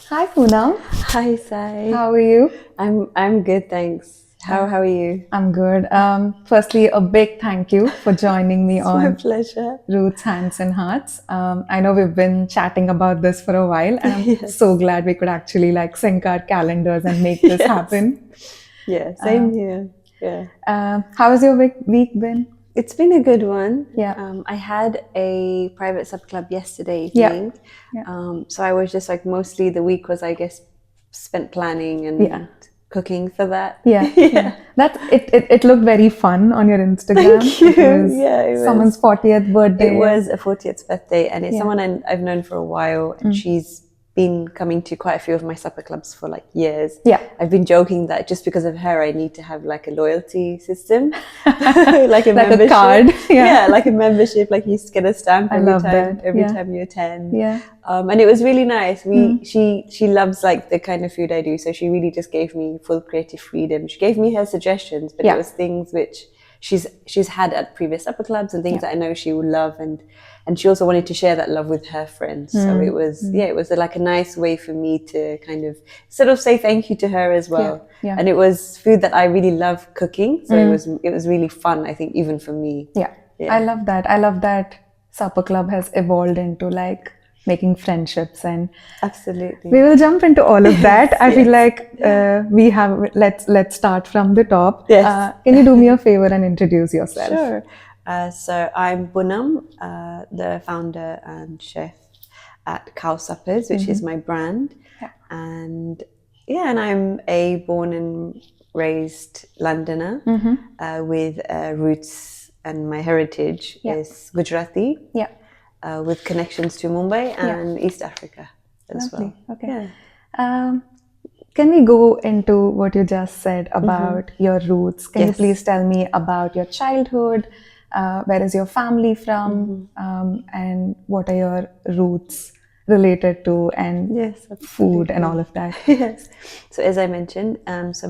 Hi Punam, Hi, Sai. how are you? I'm good, thanks. How are you? I'm good. Firstly, a big thank you for joining me It's my on pleasure. Roots, Hands and Hearts. I know we've been chatting about this for a while, and I'm so Yes. glad we could actually sync our calendars and make this Yes. happen. Yeah, Uh, same here. Yeah. how has your week been? It's been a good one. Yeah, I had a private sub club yesterday yeah, evening. yeah, So I was just like mostly the week was, I guess, spent planning yeah. and cooking for that. Yeah, yeah. Yeah. That's it, it. It looked very fun on your Instagram. Thank you. It was Yeah, someone's 40th it birthday. was a 40th birthday, and it's Yeah. someone I've known for a while, and Mm. she's been coming to quite a few of my supper clubs for like years. Yeah. I've been joking that just because of her, I need to have like a loyalty system, like a Like a membership. card. Yeah. Yeah, like a membership. Like you get a stamp I love that. every Yeah. time you attend. Yeah. And it was really nice. Mm. She loves like the kind of food I do, so she really just gave me full creative freedom. She gave me her suggestions, but it Yeah. was things which she's had at previous supper clubs and things Yeah. that I know she would love, and she also wanted to share that love with her friends. So it was it was like a nice way for me to kind of sort of say thank you to her as well. Yeah. And it was food that I really love cooking, so it was really fun, I think, even for me. Yeah. Yeah. I love that. I love that Supper Club has evolved into making friendships, and Absolutely. we will jump into all of that. I feel Yes. like we have let's start from the top. Yes. Can you do me a favor and introduce yourself? Sure. So I'm Punam, the founder and chef at Khao Suppers, which is my brand. Yeah. And yeah, and I'm a born and raised Londoner with roots, and my heritage Yeah. is Gujarati Yeah. with connections to Mumbai and East Africa as Lovely. well. Okay. Yeah. Can we go into what you just said about your roots? Can you Yes. please tell me about your childhood? Where is your family from? And what are your roots related to, and Yes, food and absolutely. all of that? Yes. So as I mentioned, so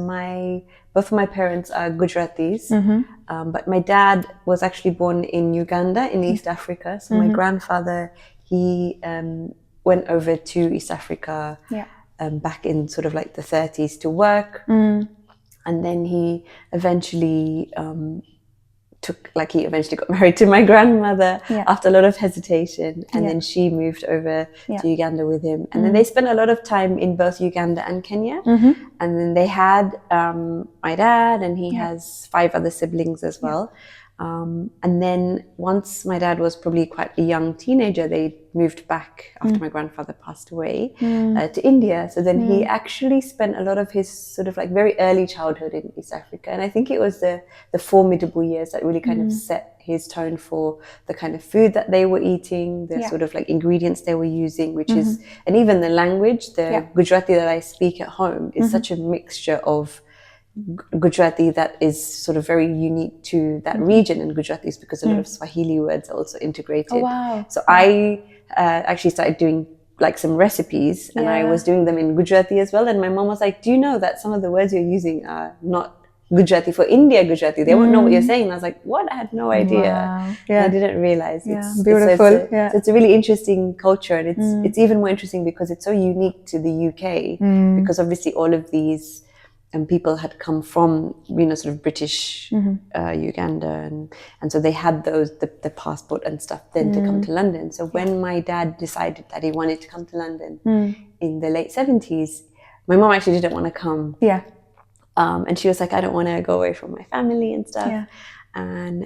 both of my parents are Gujaratis, but my dad was actually born in Uganda in East Africa. So my grandfather, he went over to East Africa Yeah. back in sort of like the 30s to work, and then he eventually he eventually got married to my grandmother after a lot of hesitation, and then she moved over to Uganda with him, and then they spent a lot of time in both Uganda and Kenya, and then they had my dad, and he has 5 other siblings as well. And then once my dad was probably quite a young teenager, they moved back after my grandfather passed away to India. So then he actually spent a lot of his sort of like very early childhood in East Africa. And I think it was the formidable years that really kind of set his tone for the kind of food that they were eating, the sort of like ingredients they were using, which is, and even the language, the Gujarati that I speak at home is such a mixture of Gujarati that is sort of very unique to that region, and Gujarati is because a lot of Swahili words are also integrated. Oh, wow. So I actually started doing like some recipes, and I was doing them in Gujarati as well. And my mom was like, "Do you know that some of the words you're using are not Gujarati for India Gujarati? They won't know what you're saying." And I was like, "What? I had no idea. Wow. Yeah. I didn't realize." It's Beautiful. So it's a really interesting culture, and it's even more interesting because it's so unique to the UK, because obviously all of these people had come from, sort of British Uganda, and so they had the passport and stuff then to come to London. So when my dad decided that he wanted to come to London in the late 70s, my mom actually didn't want to come. Yeah. And she was like, "I don't want to go away from my family and stuff." Yeah. And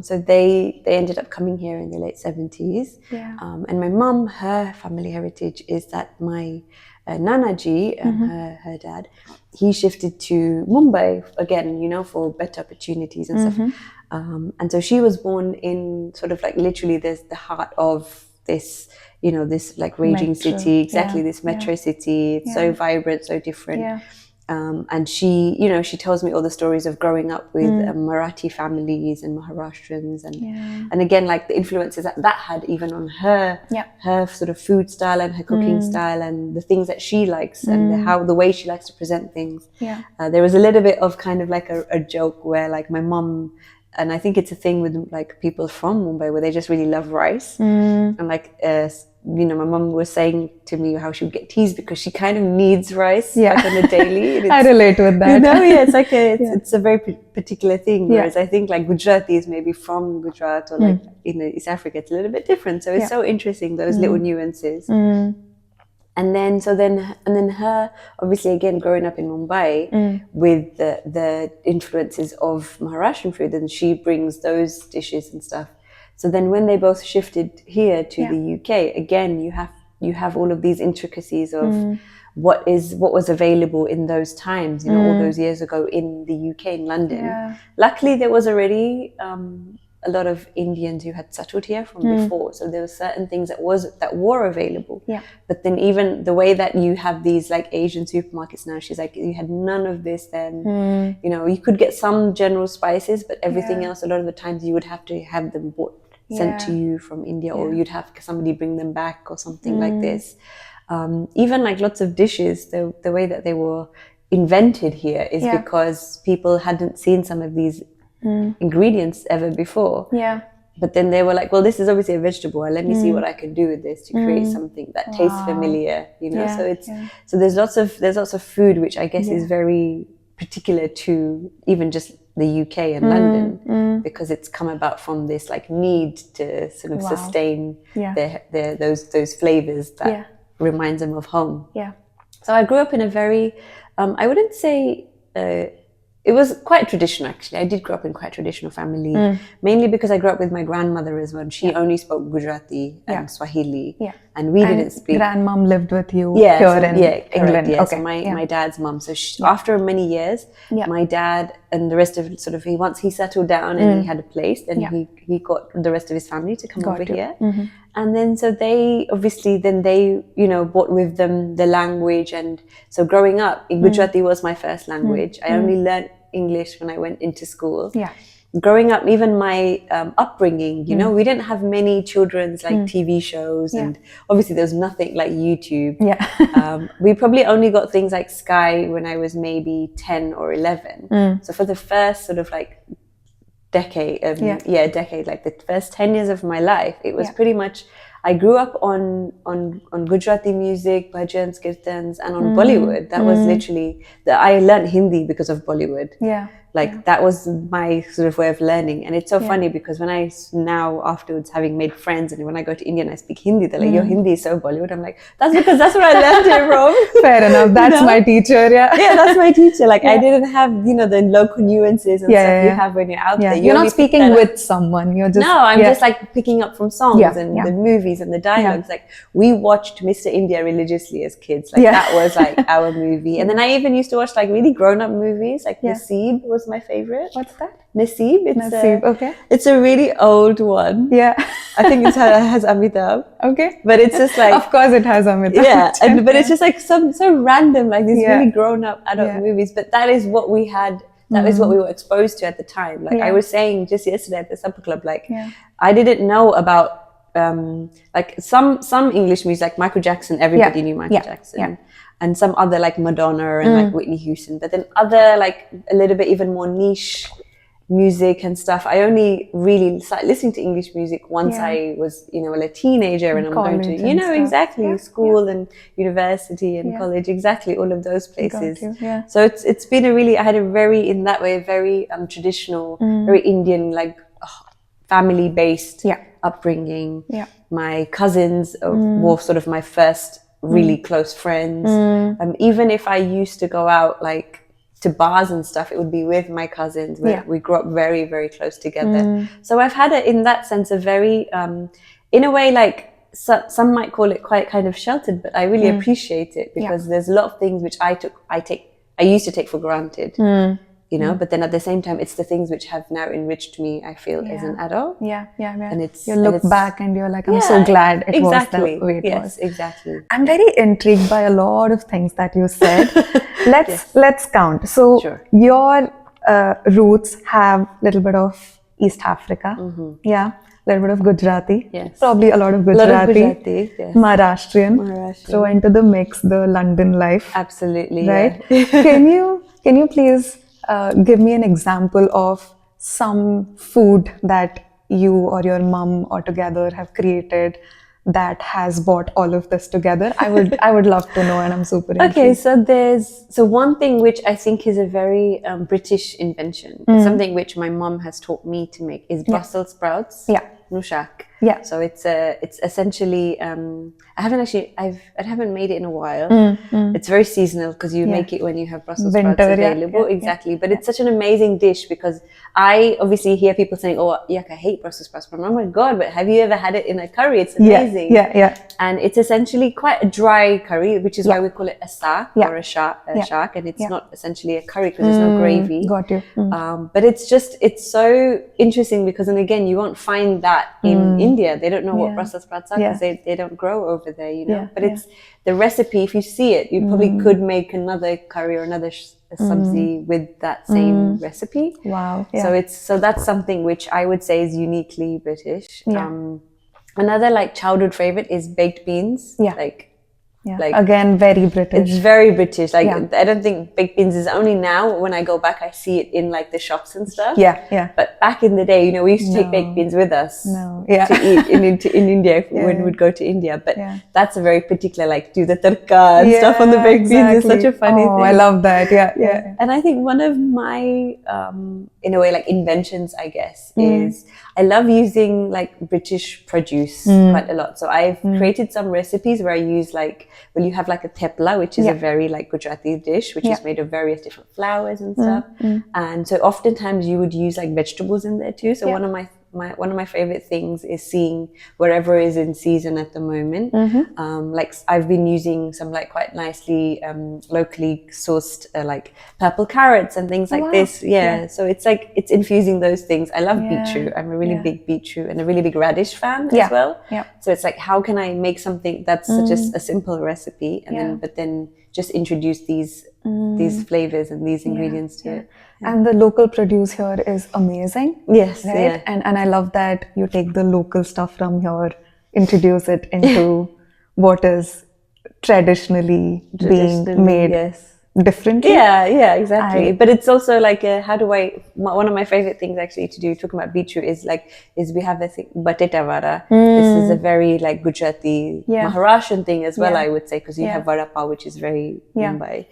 so they ended up coming here in the late 70s. Yeah. And my mom, her family heritage is that my Nanaji, her dad, he shifted to Mumbai again, for better opportunities and stuff. And so she was born in sort of like literally the heart of this, this like raging Metro. city, exactly, this metro city. It's so vibrant, so different. Yeah. And she, she tells me all the stories of growing up with Marathi families and Maharashtrians, and again, like the influences that had even on her, her sort of food style and her cooking style, and the things that she likes, and the way she likes to present things. Yeah. There was a little bit of kind of like a joke where like my mom And I think it's a thing with like people from Mumbai where they just really love rice. And like, you know, my mum was saying to me how she would get teased because she kind of needs rice like on a daily. I relate with that. You know, yeah, it's like it's a very particular thing. Whereas I think like Gujarati is maybe from Gujarat or like in East Africa, it's a little bit different. So it's so interesting, those little nuances. And then her, obviously, again, growing up in Mumbai with the influences of Maharashtrian food, and she brings those dishes and stuff. So then when they both shifted here to the UK, again, you have all of these intricacies of what was available in those times, you know, all those years ago in the UK, in London. Luckily, there was already a lot of Indians who had settled here from before, so there were certain things that were available. But then even the way that you have these like Asian supermarkets now, she's like, you had none of this then. You know, you could get some general spices, but everything else, a lot of the times you would have to have them sent to you from India, or you'd have somebody bring them back or something like this. Even like lots of dishes, the way that they were invented here is because people hadn't seen some of these ingredients ever before. But then they were like, well, this is obviously a vegetable, and let me see what I can do with this to create something that tastes familiar, you know. So there's lots of food which I guess is very particular to even just the UK and London, because it's come about from this like need to sort of sustain those flavors that reminds them of home. So I grew up in a very I wouldn't say it was quite traditional, actually. I did grow up in quite a traditional family, mainly because I grew up with my grandmother as well. And she only spoke Gujarati and Swahili, and we didn't speak. Grandmom lived with you here in England. Yeah, so my dad's mum. So after many years, my dad and the rest of once he settled down and he had a place, then he got the rest of his family to come over here. And then so they obviously you know, brought with them the language. And so growing up, Gujarati was my first language. I only learned English when I went into school. Growing up, even my upbringing, you know, we didn't have many children's like TV shows, and obviously there was nothing like YouTube. We probably only got things like Sky when I was maybe 10 or 11. So for the first sort of like decade, like the first 10 years of my life, it was pretty much, I grew up on Gujarati music, bhajans, kirtans, and on Bollywood. That was literally, I learned Hindi because of Bollywood. That was my sort of way of learning. And it's so funny because when I now afterwards, having made friends, and when I go to India and I speak Hindi, they're like, your Hindi is so Bollywood. I'm like, that's because that's where I learned it from. Fair enough. That's my teacher. Yeah, that's my teacher. Like I didn't have, you know, the local nuances and stuff you have when you're out there. You're not speaking with someone. You're just I'm just like picking up from songs and the movies and the dialogues. Like we watched Mr. India religiously as kids. Like that was like our movie. And then I even used to watch like really grown-up movies. Like Naseeb was my favorite. What's that? Naseeb. Naseeb. Okay. It's a really old one. I think it has Amitabh. Okay. But it's just like, of course it has Amitabh. But it's just like so random, like these really grown-up adult movies. But that is what we had. That is what we were exposed to at the time. Like I was saying just yesterday at the supper club, like I didn't know about like some English music, like Michael Jackson. Everybody knew Michael Jackson. And some other like Madonna and like Whitney Houston. But then other like a little bit even more niche music and stuff, I only really started listening to English music once I was, you know, a teenager, and I'm going to, you know, school and university and college, exactly all of those places. So it's been I had a very, in that way, very traditional, very Indian, like family based upbringing. My cousins were sort of my first really close friends. Even if I used to go out like to bars and stuff, it would be with my cousins. We grew up very, very close together. So I've had in that sense a very, in a way, like some might call it quite kind of sheltered, but I really appreciate it because there's a lot of things which I used to take for granted. You know, but then at the same time, it's the things which have now enriched me, I feel, as an adult. And you look back and you're like, I'm so glad it was the way it was. Exactly. I'm very intrigued by a lot of things that you said. Let's count. So your roots have a little bit of East Africa. A little bit of Gujarati. Probably a lot of Gujarati. Maharashtrian. Throw into the mix the London life. Absolutely. Right? Can you please give me an example of some food that you or your mum or together have created that has brought all of this together? I would love to know, and I'm super intrigued. Okay, so one thing which I think is a very British invention, something which my mom has taught me to make, is Brussels sprouts. Yeah. Shaak. Yeah. So it's essentially I haven't made it in a while. It's very seasonal because you make it when you have Brussels sprouts available. Exactly. But it's such an amazing dish because I obviously hear people saying, "Oh, yuck, I hate Brussels sprouts." But oh my God, but have you ever had it in a curry? It's amazing. Yeah. And it's essentially quite a dry curry, which is why we call it a saak or a shaak, and it's not essentially a curry because there's no gravy. Got you. But it's so interesting because, and again, you won't find that in India. They don't know what Brussels sprouts are because they don't grow over there, you know. But it's the recipe. If you see it, you probably could make another curry or another sabzi with that same recipe. Wow. So that's something which I would say is uniquely British. Another like childhood favorite is baked beans. Like again, very British. It's very British. Like I don't think baked beans is only now. When I go back, I see it in like the shops and stuff. Yeah. But back in the day, you know, we used to take baked beans with us to eat in India when we'd go to India. But that's a very particular, like, do the tarka and stuff on the baked beans. It's such a funny thing. I love that. Yeah. And I think one of my, in a way, like inventions, I guess, is I love using like British produce quite a lot. So I've created some recipes where I use like, well, you have like a tepla, which is a very like Gujarati dish, which is made of various different flours and stuff. And so oftentimes you would use like vegetables in there too. So one of my favorite things is seeing whatever is in season at the moment. Like I've been using some like quite nicely locally sourced like purple carrots and things like this. So it's like it's infusing those things. I love beetroot. I'm a really big beetroot and a really big radish fan as well. So it's like, how can I make something that's just a simple recipe and then just introduce these flavors and these ingredients to it. And the local produce here is amazing. Yes. Right? And I love that you take the local stuff from here, introduce it into what is traditionally being made differently. Yeah, exactly. But it's also like, one of my favorite things actually to do, talking about beetroot, is we have the thing, bateta vada. This is a very like Gujarati, Maharashtrian thing as well, I would say, because you have vada pav, which is very Mumbai.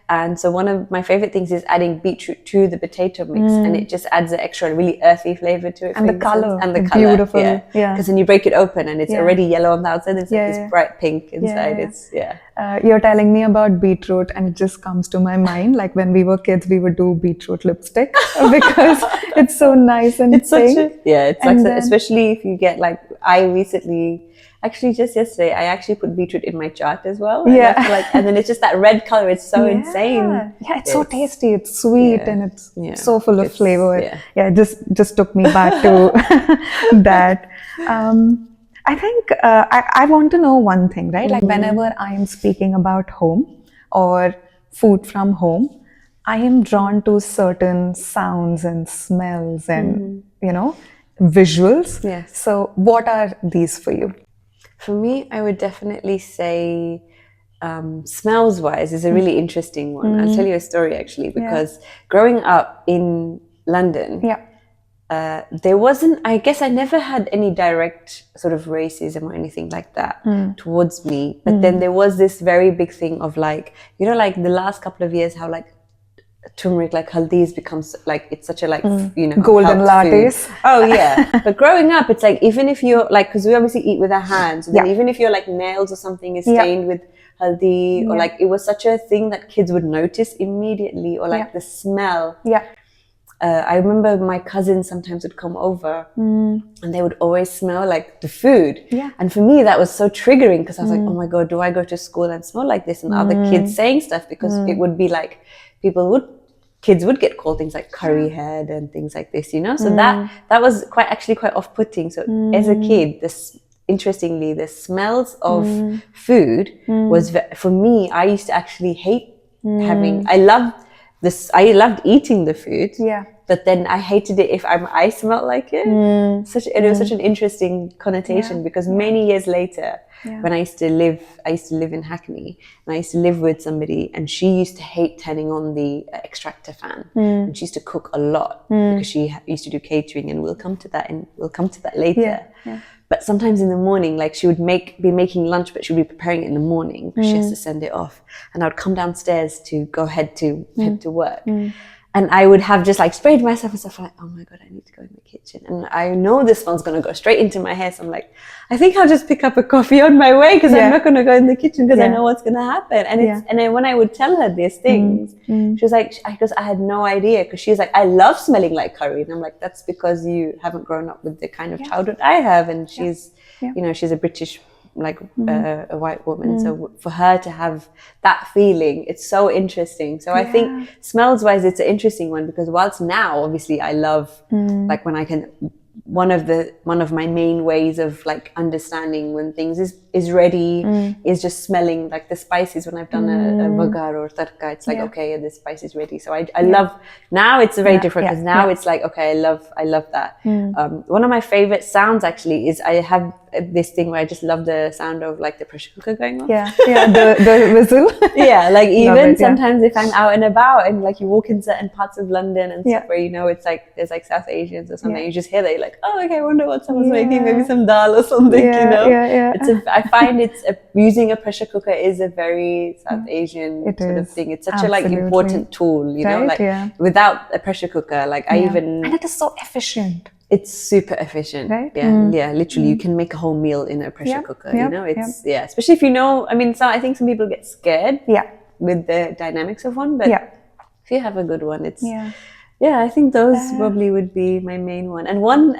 And so one of my favorite things is adding beetroot to the potato mix, and it just adds an extra really earthy flavor to it. And the color. And the color. Beautiful. Because then you break it open and it's already yellow on the outside, and it's like this bright pink inside. You're telling me about beetroot and it just comes to my mind, like when we were kids we would do beetroot lipstick because it's so nice and it's pink. It's like especially if you get like, I recently, actually just yesterday, I actually put beetroot in my chaat as well. And then it's just that red color. It's so insane. It's so tasty. It's sweet and it's so full of flavor. It just took me back to that. I think I want to know one thing, right? Like whenever I am speaking about home or food from home, I am drawn to certain sounds and smells and, you know, visuals. Yes. So what are these for you? For me, I would definitely say smells wise is a really interesting one. I'll tell you a story actually, because growing up in London, there wasn't, I guess I never had any direct sort of racism or anything like that towards me. But then there was this very big thing of like, you know, like the last couple of years, how like turmeric, like haldi's becomes like, it's such a like, you know, golden lattes. Oh yeah. But growing up, it's like, even if you're like, because we obviously eat with our hands, and then even if your like nails or something is stained with haldi, or like, it was such a thing that kids would notice immediately, or like the smell. I remember my cousins sometimes would come over and they would always smell like the food. And for me, that was so triggering, because I was like, oh my God, do I go to school and smell like this? And other kids saying stuff, because it would be like, kids would get called things like curry head and things like this, you know? So that was actually quite off-putting. So as a kid, interestingly, the smells of food was, for me, I used to actually hate having, I loved I loved eating the food. Yeah. But then I hated it if I smelled like it. It was such an interesting connotation because many years later, when I used to live in Hackney, and I used to live with somebody, and she used to hate turning on the extractor fan, and she used to cook a lot because she used to do catering, and we'll come to that later. Yeah. But sometimes in the morning, like she would be making lunch, but she would be preparing it in the morning because she has to send it off, and I would come downstairs to go head to work. And I would have just like sprayed myself and stuff like, oh my God, I need to go in the kitchen. And I know this one's going to go straight into my hair. So I'm like, I think I'll just pick up a coffee on my way because I'm not going to go in the kitchen because I know what's going to happen. And and then when I would tell her these things, she was like, because I had no idea, because she's like, I love smelling like curry. And I'm like, that's because you haven't grown up with the kind of childhood I have. And she's, you know, she's a British like a white woman, so for her to have that feeling, it's so interesting. So I think smells wise it's an interesting one, because whilst now obviously I love like when I can, one of my main ways of like understanding when things is ready is just smelling like the spices. When I've done a vagar or tadka, it's like okay, the spice is ready. So I love, now it's very different, because now it's like okay, I love that. One of my favorite sounds actually is, I have this thing where I just love the sound of like the pressure cooker going on. The whistle. Like even sometimes if I'm out and about and like you walk in certain parts of London and stuff where you know it's like there's like South Asians or something, you just hear that, you're like, oh okay, I wonder what someone's making, maybe some dal or something, you know. I find using a pressure cooker is a very South Asian sort of thing. It's such a like important tool, you know, like without a pressure cooker, like and it is so efficient. It's super efficient, right? Literally, you can make a whole meal in a pressure cooker. You know, it's especially if you know. I mean, so I think some people get scared, with the dynamics of one, but if you have a good one, it's I think those probably would be my main one. And one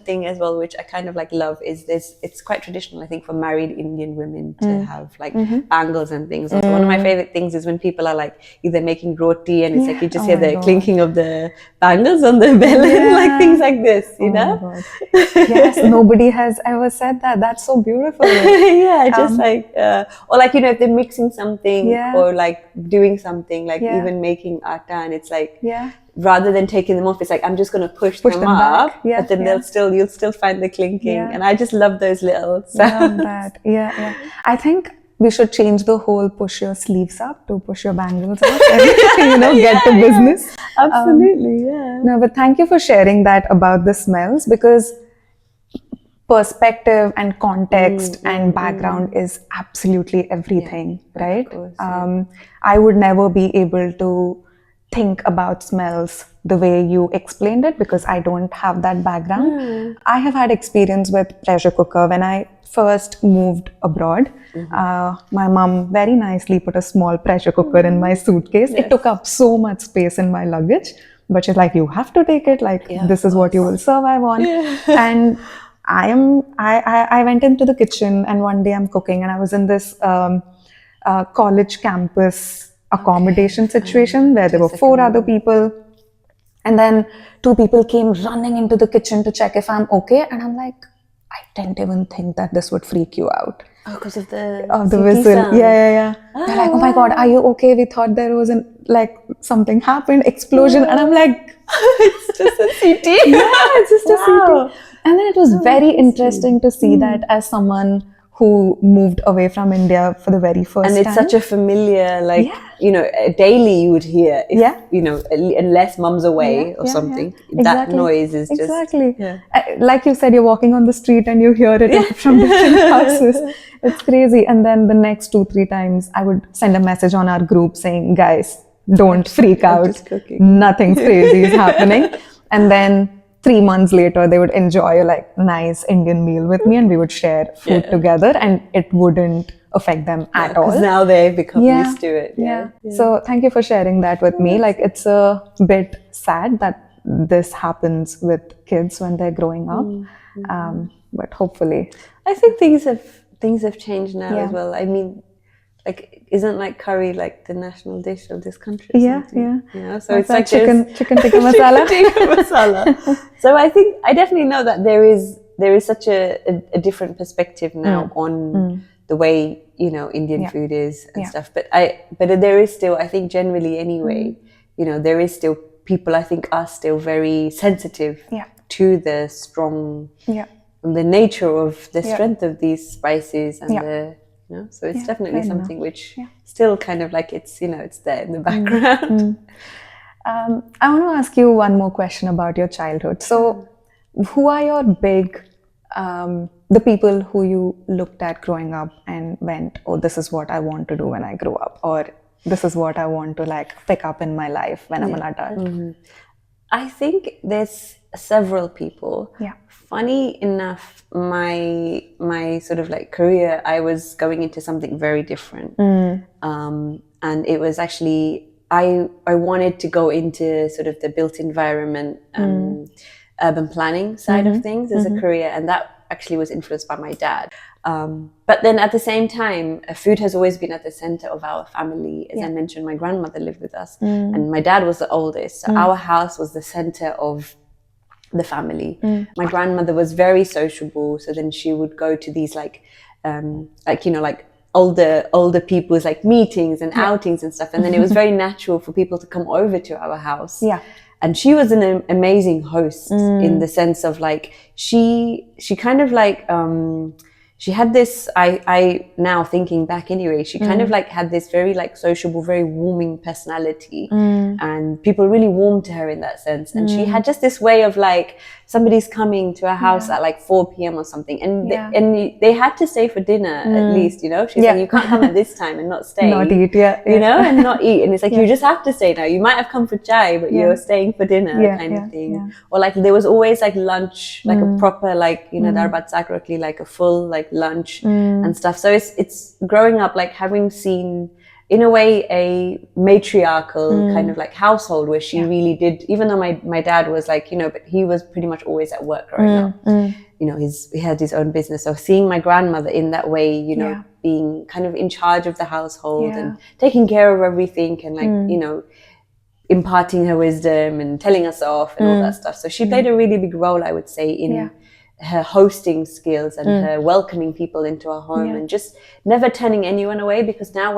thing as well, which I kind of like love, is this. It's quite traditional, I think, for married Indian women to have like bangles and things. Also, one of my favorite things is when people are like either making roti, and it's like you just hear the clinking of the bangles on the bell, and like things like this, you know. Yes, nobody has ever said that. That's so beautiful. Just like or like, you know, if they're mixing something or like doing something, like even making atta, and it's like rather than taking them off, it's like I'm just going to push them up, but then you'll still find the clinking, and I just love those little sounds. Love that. I think we should change the whole push your sleeves up to push your bangles up and get the business. Absolutely. No, but thank you for sharing that about the smells, because perspective and context and background is absolutely everything, right? Of course, I would never be able to think about smells the way you explained it, because I don't have that background. I have had experience with pressure cooker. When I first moved abroad, my mom very nicely put a small pressure cooker in my suitcase. It took up so much space in my luggage, but she's like, you have to take it, like this is what you will survive on. And I went into the kitchen, and one day I'm cooking, and I was in this college campus accommodation situation where there were 4 other people, and then 2 people came running into the kitchen to check if I'm okay, and I'm like, I didn't even think that this would freak you out. Oh, because of the whistle. Sound. They're like, oh my God, are you okay? We thought there was something happened, explosion, and I'm like, it's just a CT. It's just a CT. And then it was very interesting to see that as someone who moved away from India for the very first time. And it's such a familiar, daily you would hear, unless mum's away or something, that noise is just... Exactly. Like you said, you're walking on the street and you hear it from different houses. It's crazy. And then the next 2-3 times, I would send a message on our group saying, guys, don't freak out. Nothing crazy is happening. And then 3 months later, they would enjoy a nice Indian meal with me, and we would share food together, and it wouldn't affect them at all. Because now they've become used to it. So thank you for sharing that with me. It's a bit sad that this happens with kids when they're growing up, but hopefully, I think things have changed now as well. I mean, isn't curry the national dish of this country? You know, so it's like chicken tikka masala. Tikka masala. So I definitely know that there is such a different perspective now on the way Indian food is and stuff. But there is still, I think generally anyway, you know, there is still people I think are still very sensitive to the strong, the nature of the strength of these spices and the, you know, so it's definitely something which still kind of like it's, you know, it's there in the background. I want to ask you one more question about your childhood. So, who are your big, the people who you looked at growing up and went, oh, this is what I want to do when I grow up, or this is what I want to like pick up in my life when I'm an adult? I think there's several people. Funny enough, my sort of like career, I was going into something very different, and it was actually I wanted to go into sort of the built environment, urban planning side of things as a career, and that actually was influenced by my dad. But then at the same time, food has always been at the center of our family. As I mentioned, my grandmother lived with us, and my dad was the oldest, so our house was the center of the family. My grandmother was very sociable, so then she would go to these like you know, like older people's like meetings and outings and stuff, and then it was very natural for people to come over to our house. And she was an amazing host in the sense of like she kind of like she had this, I now thinking back anyway, she kind of like had this very like sociable, very warming personality, and people really warmed to her in that sense. And she had just this way of like, somebody's coming to her house at like 4 p.m. or something, and they had to stay for dinner at least, you know. She's like, you can't come at this time and not stay, not eat, you know, and not eat. And it's like, you just have to stay now. You might have come for chai, but you're staying for dinner, kind of thing. Or like there was always like lunch, like a proper like, you know, darbat sak rotli, like a full like lunch and stuff. So it's growing up like having seen in a way a matriarchal kind of like household where she really did, even though my dad was like, you know, but he was pretty much always at work growing up. You know, he had his own business. So seeing my grandmother in that way, you know, being kind of in charge of the household and taking care of everything and like, you know, imparting her wisdom and telling us off and all that stuff. So she played a really big role, I would say, in her hosting skills and her welcoming people into her home and just never turning anyone away. Because now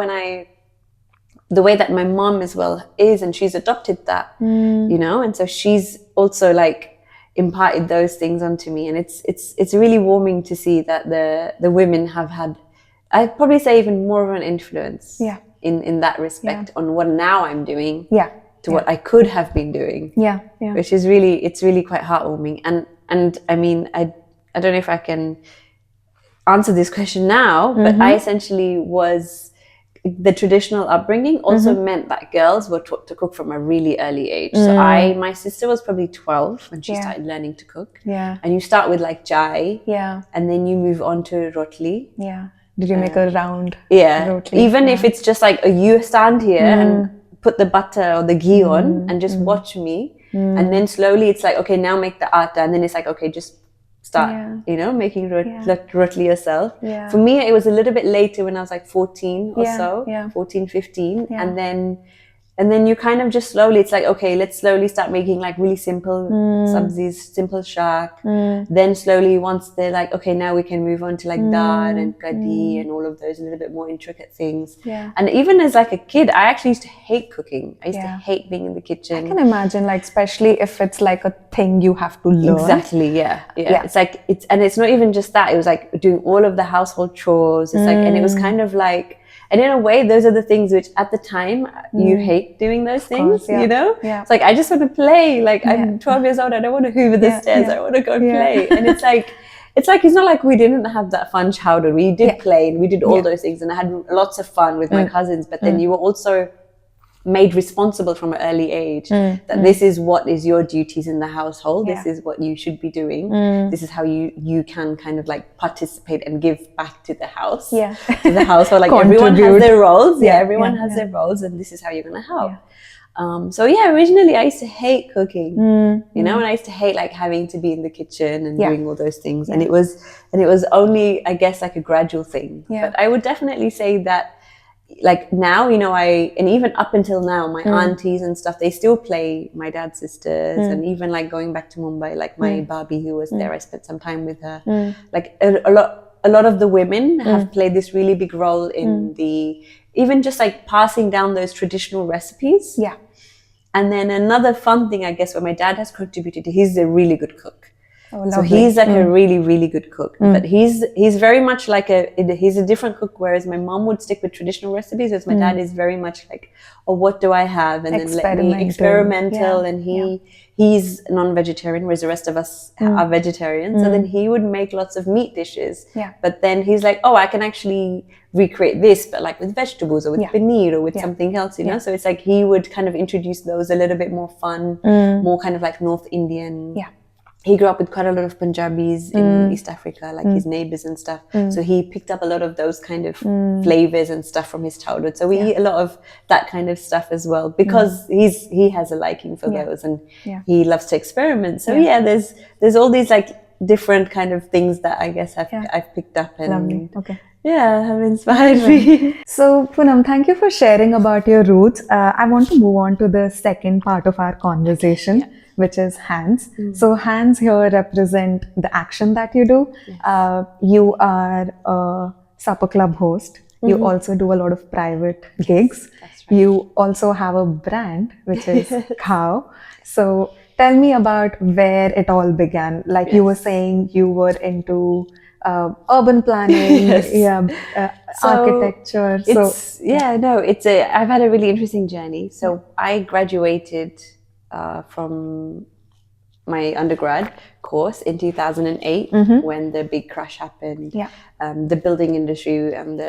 the way that my mom as well is, and she's adopted that, you know, and so she's also like imparted those things onto me, and it's really warming to see that the women have had, I'd probably say, even more of an influence in that respect on what now I'm doing to what I could have been doing, which is really, it's really quite heartwarming. And I mean, I don't know if I can answer this question now, but I essentially was, the traditional upbringing also meant that girls were taught to cook from a really early age. So my sister was probably 12 when she started learning to cook. And you start with like chai, and then you move on to rotli. Did you make a round rotli? Even if it's just like you stand here and put the butter or the ghee on and just watch me, and then slowly it's like, okay, now make the atta, and then it's like, okay, just start, you know, making rotli yourself. For me, it was a little bit later when I was like 14 or so, 14, 15. And then you kind of just slowly, it's like, okay, let's slowly start making like really simple sabzis, simple shaak. Then slowly, once they're like, okay, now we can move on to like dal and kadi and all of those a little bit more intricate things. And even as like a kid, I actually used to hate cooking. I used to hate being in the kitchen. I can imagine, like, especially if it's like a thing you have to learn. Exactly, It's like, and it's not even just that. It was like doing all of the household chores. It's like, and it was kind of like, and in a way, those are the things which at the time you hate doing those things, you know? It's like, I just want to play. Like, I'm 12 years old. I don't want to hoover the stairs. I want to go and play. And it's like, it's not like we didn't have that fun childhood. We did play and we did all those things. And I had lots of fun with my cousins. But then you were also made responsible from an early age that this is what is your duties in the household. This is what you should be doing. This is how you can kind of like participate and give back to the house, to the household. Like everyone has their roles. Everyone has their roles, and this is how you're going to help. So originally I used to hate cooking, you know, and I used to hate like having to be in the kitchen and doing all those things. And it was only, I guess, like a gradual thing. But I would definitely say that, like now, you know, and even up until now, my aunties and stuff, they still play my dad's sisters, and even like going back to Mumbai, like my Barbie who was there, I spent some time with her. Like a lot of the women have played this really big role in even just like passing down those traditional recipes. And then another fun thing, I guess, where my dad has contributed, he's a really good cook. Oh, so he's like a really, really good cook. But he's very much like he's a different cook, whereas my mom would stick with traditional recipes, whereas my dad is very much like, oh, what do I have? And then let me experimental. And he's non-vegetarian, whereas the rest of us are vegetarians. So then he would make lots of meat dishes. But then he's like, oh, I can actually recreate this, but like with vegetables or with paneer or with something else, you know? So it's like he would kind of introduce those a little bit more fun, more kind of like North Indian. He grew up with quite a lot of Punjabis in East Africa, like his neighbors and stuff. So he picked up a lot of those kind of flavors and stuff from his childhood. So we eat a lot of that kind of stuff as well, because he has a liking for those, and he loves to experiment. So there's all these like different kind of things that I guess I've picked up and have inspired me. So Punam, thank you for sharing about your roots. I want to move on to the second part of our conversation. Which is hands. So hands here represent the action that you do. You are a supper club host. You also do a lot of private gigs. That's right. You also have a brand, which is Khao. So tell me about where it all began. Like you were saying, you were into urban planning, architecture. I've had a really interesting journey. So I graduated from my undergrad course in 2008 when the big crash happened. The building industry and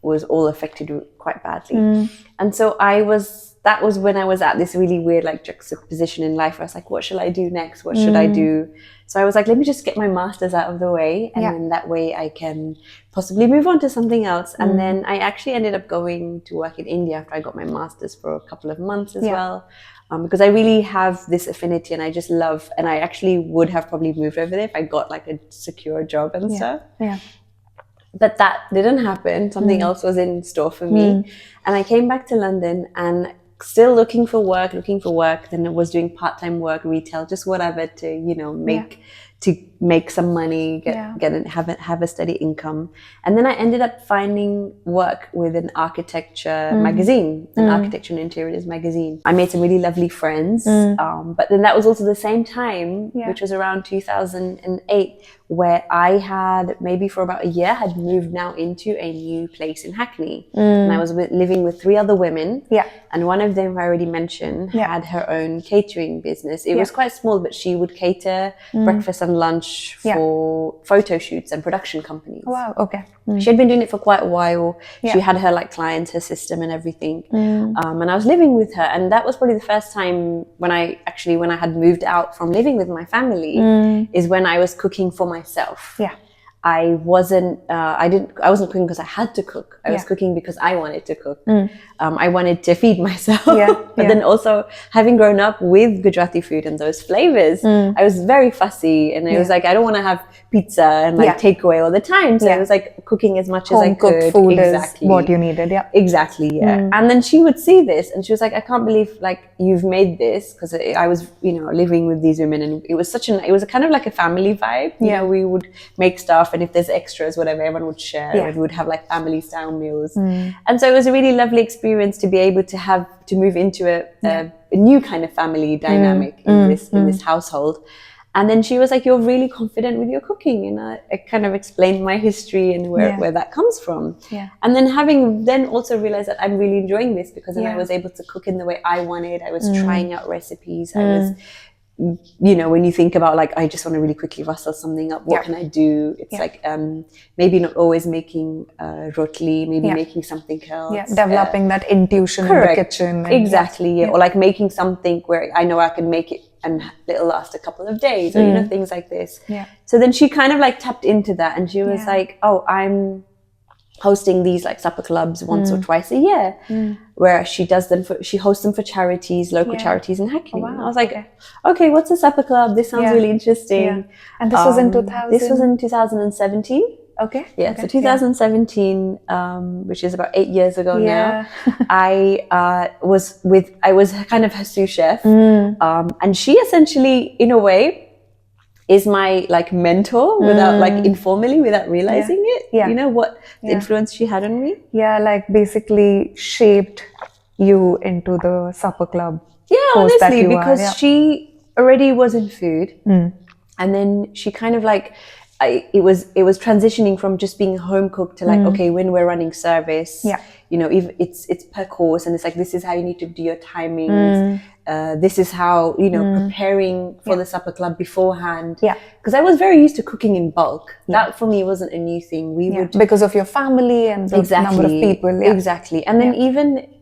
was all affected quite badly. And so that was when I was at this really weird like juxtaposition in life where I was like, what shall I do next? What should I do? So I was like, let me just get my master's out of the way, and then that way I can possibly move on to something else. And then I actually ended up going to work in India after I got my master's for a couple of months as well. Because I really have this affinity, and I just love, and I actually would have probably moved over there if I got like a secure job and stuff. But that didn't happen. Something else was in store for me. And I came back to London and still looking for work. Then I was doing part-time work, retail, just whatever to, make some money, have a steady income. And then I ended up finding work with an architecture magazine, an architecture and interiors magazine. I made some really lovely friends. But then that was also the same time, which was around 2008, where I had maybe for about a year had moved now into a new place in Hackney. And I was living with 3 other women. And one of them, I already mentioned, had her own catering business. It was quite small, but she would cater breakfast and lunch for photo shoots and production companies. Wow, okay. She had been doing it for quite a while. She had her like clients, her system and everything. And I was living with her, and that was probably the first time when I had moved out from living with my family, is when I was cooking for myself. I wasn't cooking because I had to cook. I was cooking because I wanted to cook. I wanted to feed myself. But then also, having grown up with Gujarati food and those flavors, I was very fussy, and I was like, I don't want to have pizza and like takeaway all the time. So I was like cooking as much as I could. Home cooked food is what you needed. Exactly. And then she would see this, and she was like, I can't believe like you've made this, because I was living with these women, and it was it was a kind of like a family vibe. You know, we would make stuff, and if there's extras, whatever, everyone would share, and we would have like family style meals. And so it was a really lovely experience to be able to move into a new kind of family dynamic in this household. And then she was like, you're really confident with your cooking. And I kind of explained my history and where that comes from. And then having then also realized that I'm really enjoying this, because then I was able to cook in the way I wanted. I was trying out recipes. I was, when you think about like, I just want to really quickly rustle something up. What can I do? It's like maybe not always making rotli, maybe making something else. Developing that intuition in the kitchen. Exactly. Or like making something where I know I can make it and it'll last a couple of days, or things like this. So then she kind of like tapped into that, and she was like, oh, I'm hosting these like supper clubs once or twice a year, where she hosts them for charities, local charities in Hackney. And I was like, okay, what's a supper club? This sounds really interesting. And this was in 2000? This was in 2017. Okay. So 2017, which is about 8 years ago now. I was kind of her sous chef, and she essentially, in a way, is my like mentor without like informally, without realizing it. You know what the influence she had on me. Like basically shaped you into the supper club host that honestly, you because are. she already was in food, and then she kind of like, it was transitioning from just being home cook to like, okay, when we're running service, you know, if it's per course, and it's like, this is how you need to do your timings. This is how, you know, preparing for the supper club beforehand. Because I was very used to cooking in bulk. That for me wasn't a new thing. We would, because of your family and the number of people. Exactly. And then even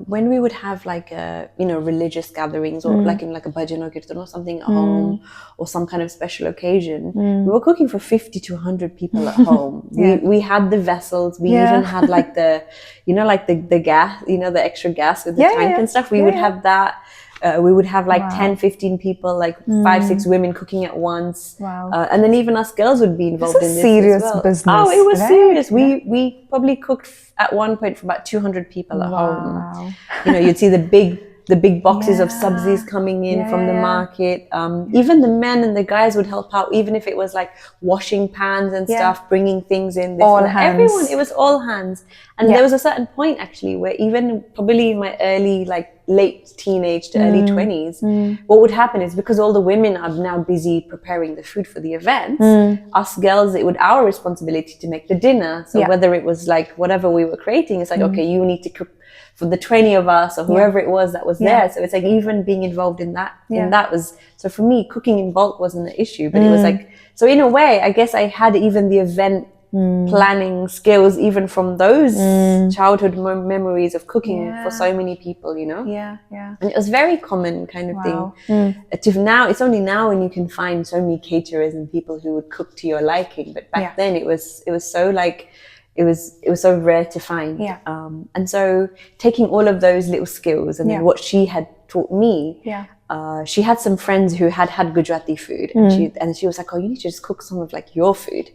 when we would have like you know, religious gatherings, or like in like a bhajan or kirtan or something at home, or some kind of special occasion, we were cooking for 50 to 100 people at home. We had the vessels. We even had like the, you know, like the gas, you know, the extra gas with the tank and stuff. We would have that. We would have like 10, 15 people, like 5, 6 women cooking at once. And then even us girls would be involved in this serious as well. Business. Oh, it was serious. We probably cooked at one point for about 200 people at home. You know, you'd see the big boxes of sabzis coming in from the market. Even the men and the guys would help out, even if it was like washing pans and stuff, bringing things in. All hands. Everyone, it was all hands. And there was a certain point actually where even probably in my early, like late teenage to early 20s, what would happen is, because all the women are now busy preparing the food for the events, us girls, it would our responsibility to make the dinner. So whether it was like whatever we were creating, it's like, okay, you need to cook for the 20 of us, or whoever it was that was there. So it's like, even being involved in that, and that was, so for me, cooking in bulk wasn't the issue, but it was like, so in a way, I guess I had even the event planning skills, even from those childhood memories of cooking for so many people, you know? And it was very common kind of thing. To now, it's only now when you can find so many caterers and people who would cook to your liking, but back then it was so like, it was so rare to find. And so taking all of those little skills and then what she had taught me, she had some friends who had Gujarati food, and she was like, oh, you need to just cook some of like your food,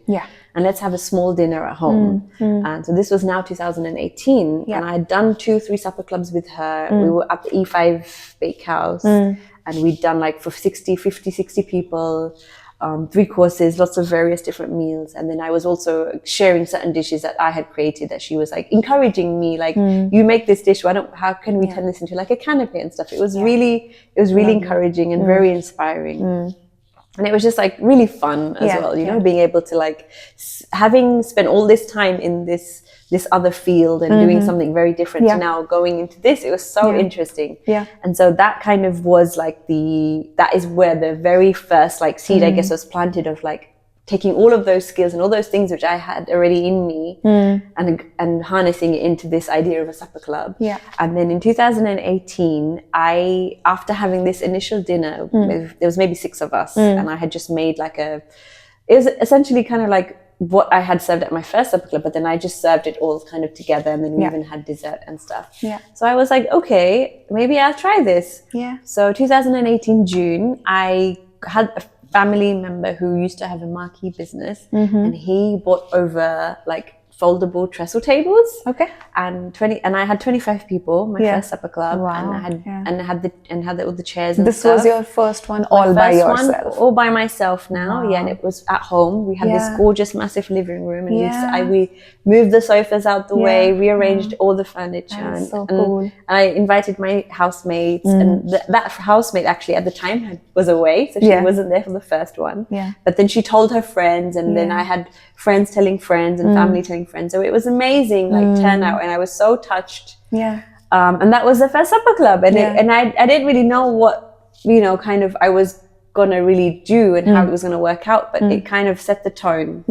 and let's have a small dinner at home. And so this was now 2018, and I had done 2-3 supper clubs with her. We were at the E5 Bakehouse, and we'd done like for 50, 60 people, 3 courses, lots of various different meals. And then I was also sharing certain dishes that I had created, that she was like encouraging me, like, you make this dish, how can we turn this into like a canapé and stuff. It was really encouraging and very inspiring. And it was just like really fun as well, you know, being able to like, having spent all this time in this other field and doing something very different to now going into this, it was so interesting. And so that kind of was like that is where the very first like seed, I guess, was planted, of like taking all of those skills and all those things which I had already in me, and harnessing it into this idea of a supper club. And then in 2018, after having this initial dinner, there was maybe 6 of us, and I had just made like it was essentially kind of like what I had served at my first supper club, but then I just served it all kind of together, and then we even had dessert and stuff. So I was like, okay, maybe I'll try this. So 2018 June, I had a family member who used to have a marquee business, and he bought over like foldable trestle tables. And I had 25 people, my first supper club, and I had all the chairs and this stuff. was your first one all by yourself? All by myself now. And it was at home. We had this gorgeous massive living room, and we moved the sofas out the way, rearranged all the furniture, and cool. I invited my housemates, and that housemate actually at the time was away, so she wasn't there for the first one, but then she told her friends, and then I had friends telling friends and family telling friends, so it was amazing, like turnout, and I was so touched. And that was the first supper club, and I didn't really know what, you know, kind of I was gonna really do and how it was gonna work out, but it kind of set the tone.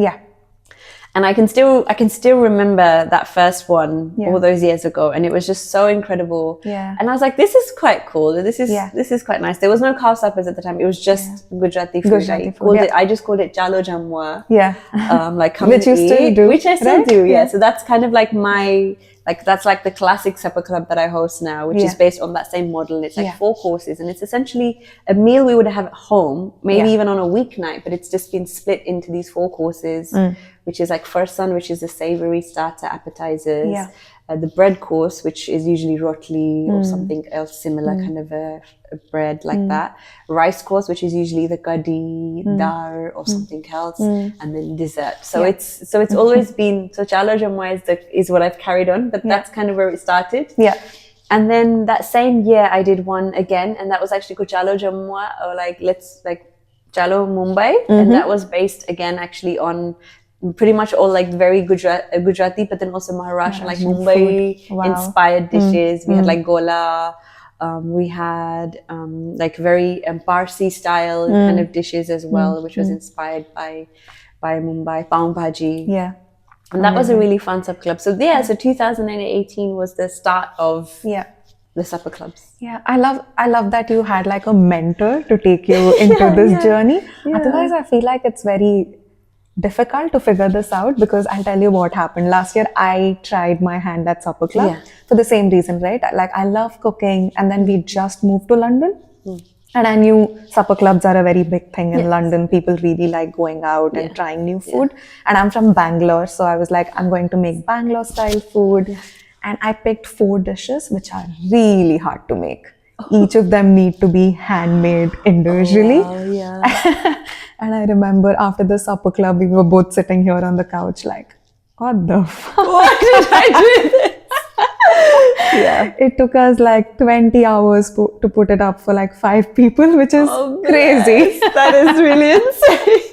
And I can still remember that first one all those years ago, and it was just so incredible. And I was like, this is quite cool. This is quite nice. There was no Khao Suppers at the time. It was just Gujarati food. I just called it Jalo Jamwa. Like come which you still do. Which I still do. So that's kind of like that's like the classic supper club that I host now, which is based on that same model. It's like 4 courses, and it's essentially a meal we would have at home, maybe even on a weeknight, but it's just been split into these 4 courses, which is like farsan, which is the savory starter appetizers, the bread course, which is usually rotli or something else similar, kind of a bread like that. Rice course, which is usually the kadi, dal or something else, and then dessert. So it's always been, so Chalo Jamwa is what I've carried on, but that's kind of where it started. And then that same year I did one again, and that was actually called Chalo Jammu, or like Chalo Mumbai, and that was based again actually on pretty much all like very Gujarati, but then also Maharashtra, like Mumbai inspired dishes. We had like gola, we had like very Parsi style kind of dishes as well, which was inspired by Mumbai, pav bhaji. Yeah. And that was a really fun supper club. So yeah, so 2018 was the start of the supper clubs. Yeah, I love that you had like a mentor to take you into this journey. Yeah. Otherwise, I feel like it's very difficult to figure this out, because I'll tell you what happened. Last year, I tried my hand at supper club for the same reason, right? Like, I love cooking, and then we just moved to London. And I knew supper clubs are a very big thing in London. People really like going out and trying new food. And I'm from Bangalore, so I was like, I'm going to make Bangalore style food. And I picked 4 dishes which are really hard to make. Each of them need to be handmade individually. And I remember after the supper club, we were both sitting here on the couch like, what the fuck? What did I do with this? It took us like 20 hours to put it up for like 5 people, which is crazy. That is really insane.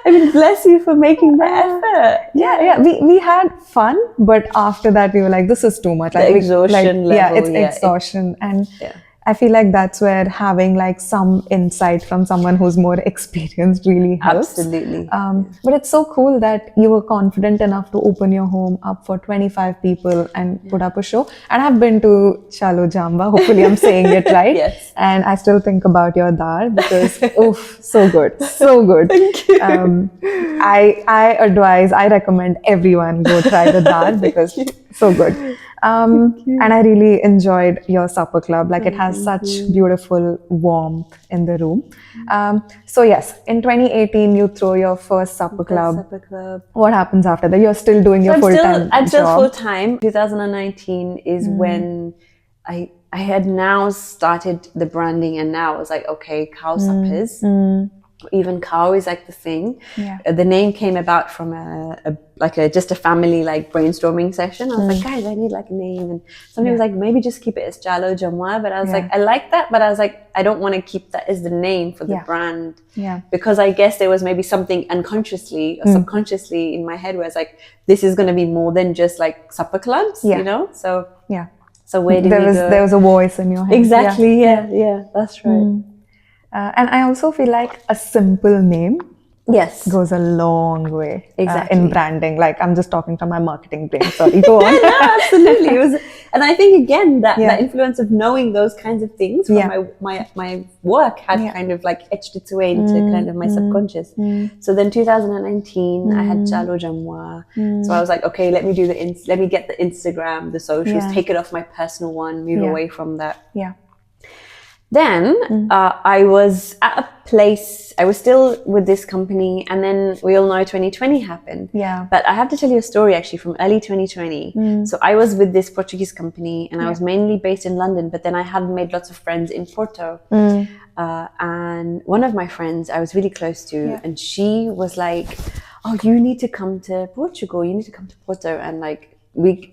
I mean, bless you for making the effort. Yeah. We had fun, but after that we were like, this is too much. The exhaustion level. Yeah, it's exhaustion. And I feel like that's where having like some insight from someone who's more experienced really helps. Absolutely. But it's so cool that you were confident enough to open your home up for 25 people and put up a show. And I've been to Chalo Jamba. Hopefully I'm saying it right. Yes. And I still think about your dal because, oof, so good. So good. Thank you. I recommend everyone go try the dal because so good. And I really enjoyed your supper club. Like, it has such beautiful warmth in the room. So yes, in 2018, you throw your first supper club. What happens after that? You're still doing your full-time job? I'm still full-time. 2019 is when I had now started the branding, and now I was like, okay, Khao Suppers. Even Khao is like the thing. The name came about from just a family like brainstorming session. I was like, guys, I need like a name, and somebody was like, maybe just keep it as Chalo Jamwa. But I was like, I like that, but I was like, I don't want to keep that as the name for the brand, because I guess there was maybe something unconsciously or subconsciously in my head where it's like, this is going to be more than just like supper clubs, you know? So so where did there was a voice in your head. Exactly. Yeah, that's right. And I also feel like a simple name goes a long way in branding. Like, I'm just talking from my marketing brain. Sorry, go on. No, absolutely. And I think again that influence of knowing those kinds of things from my work had kind of like etched its way into kind of my subconscious. So then 2019, I had Chalo Jamwa. So I was like, okay, let me get the Instagram, the socials, take it off my personal one, move away from that. Then I was at a place, I was still with this company, and then we all know 2020 happened. But I have to tell you a story actually from early 2020. So I was with this Portuguese company, and I was mainly based in London, but then I had made lots of friends in Porto. And one of my friends I was really close to, and she was like, oh, you need to come to Portugal, you need to come to Porto, and like,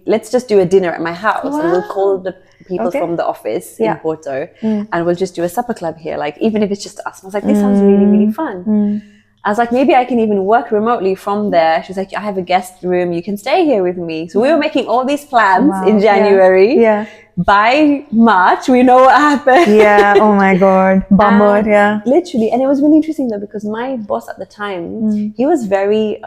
let's just do a dinner at my house, and we'll call the people from the office in Porto, and we'll just do a supper club here, like even if it's just us. And I was like, this sounds really, really fun. I was like, maybe I can even work remotely from there. She was like, I have a guest room, you can stay here with me. So we were making all these plans in January. By March, we know what happened. Oh my God. Bummer, Literally. And it was really interesting though, because my boss at the time, he was very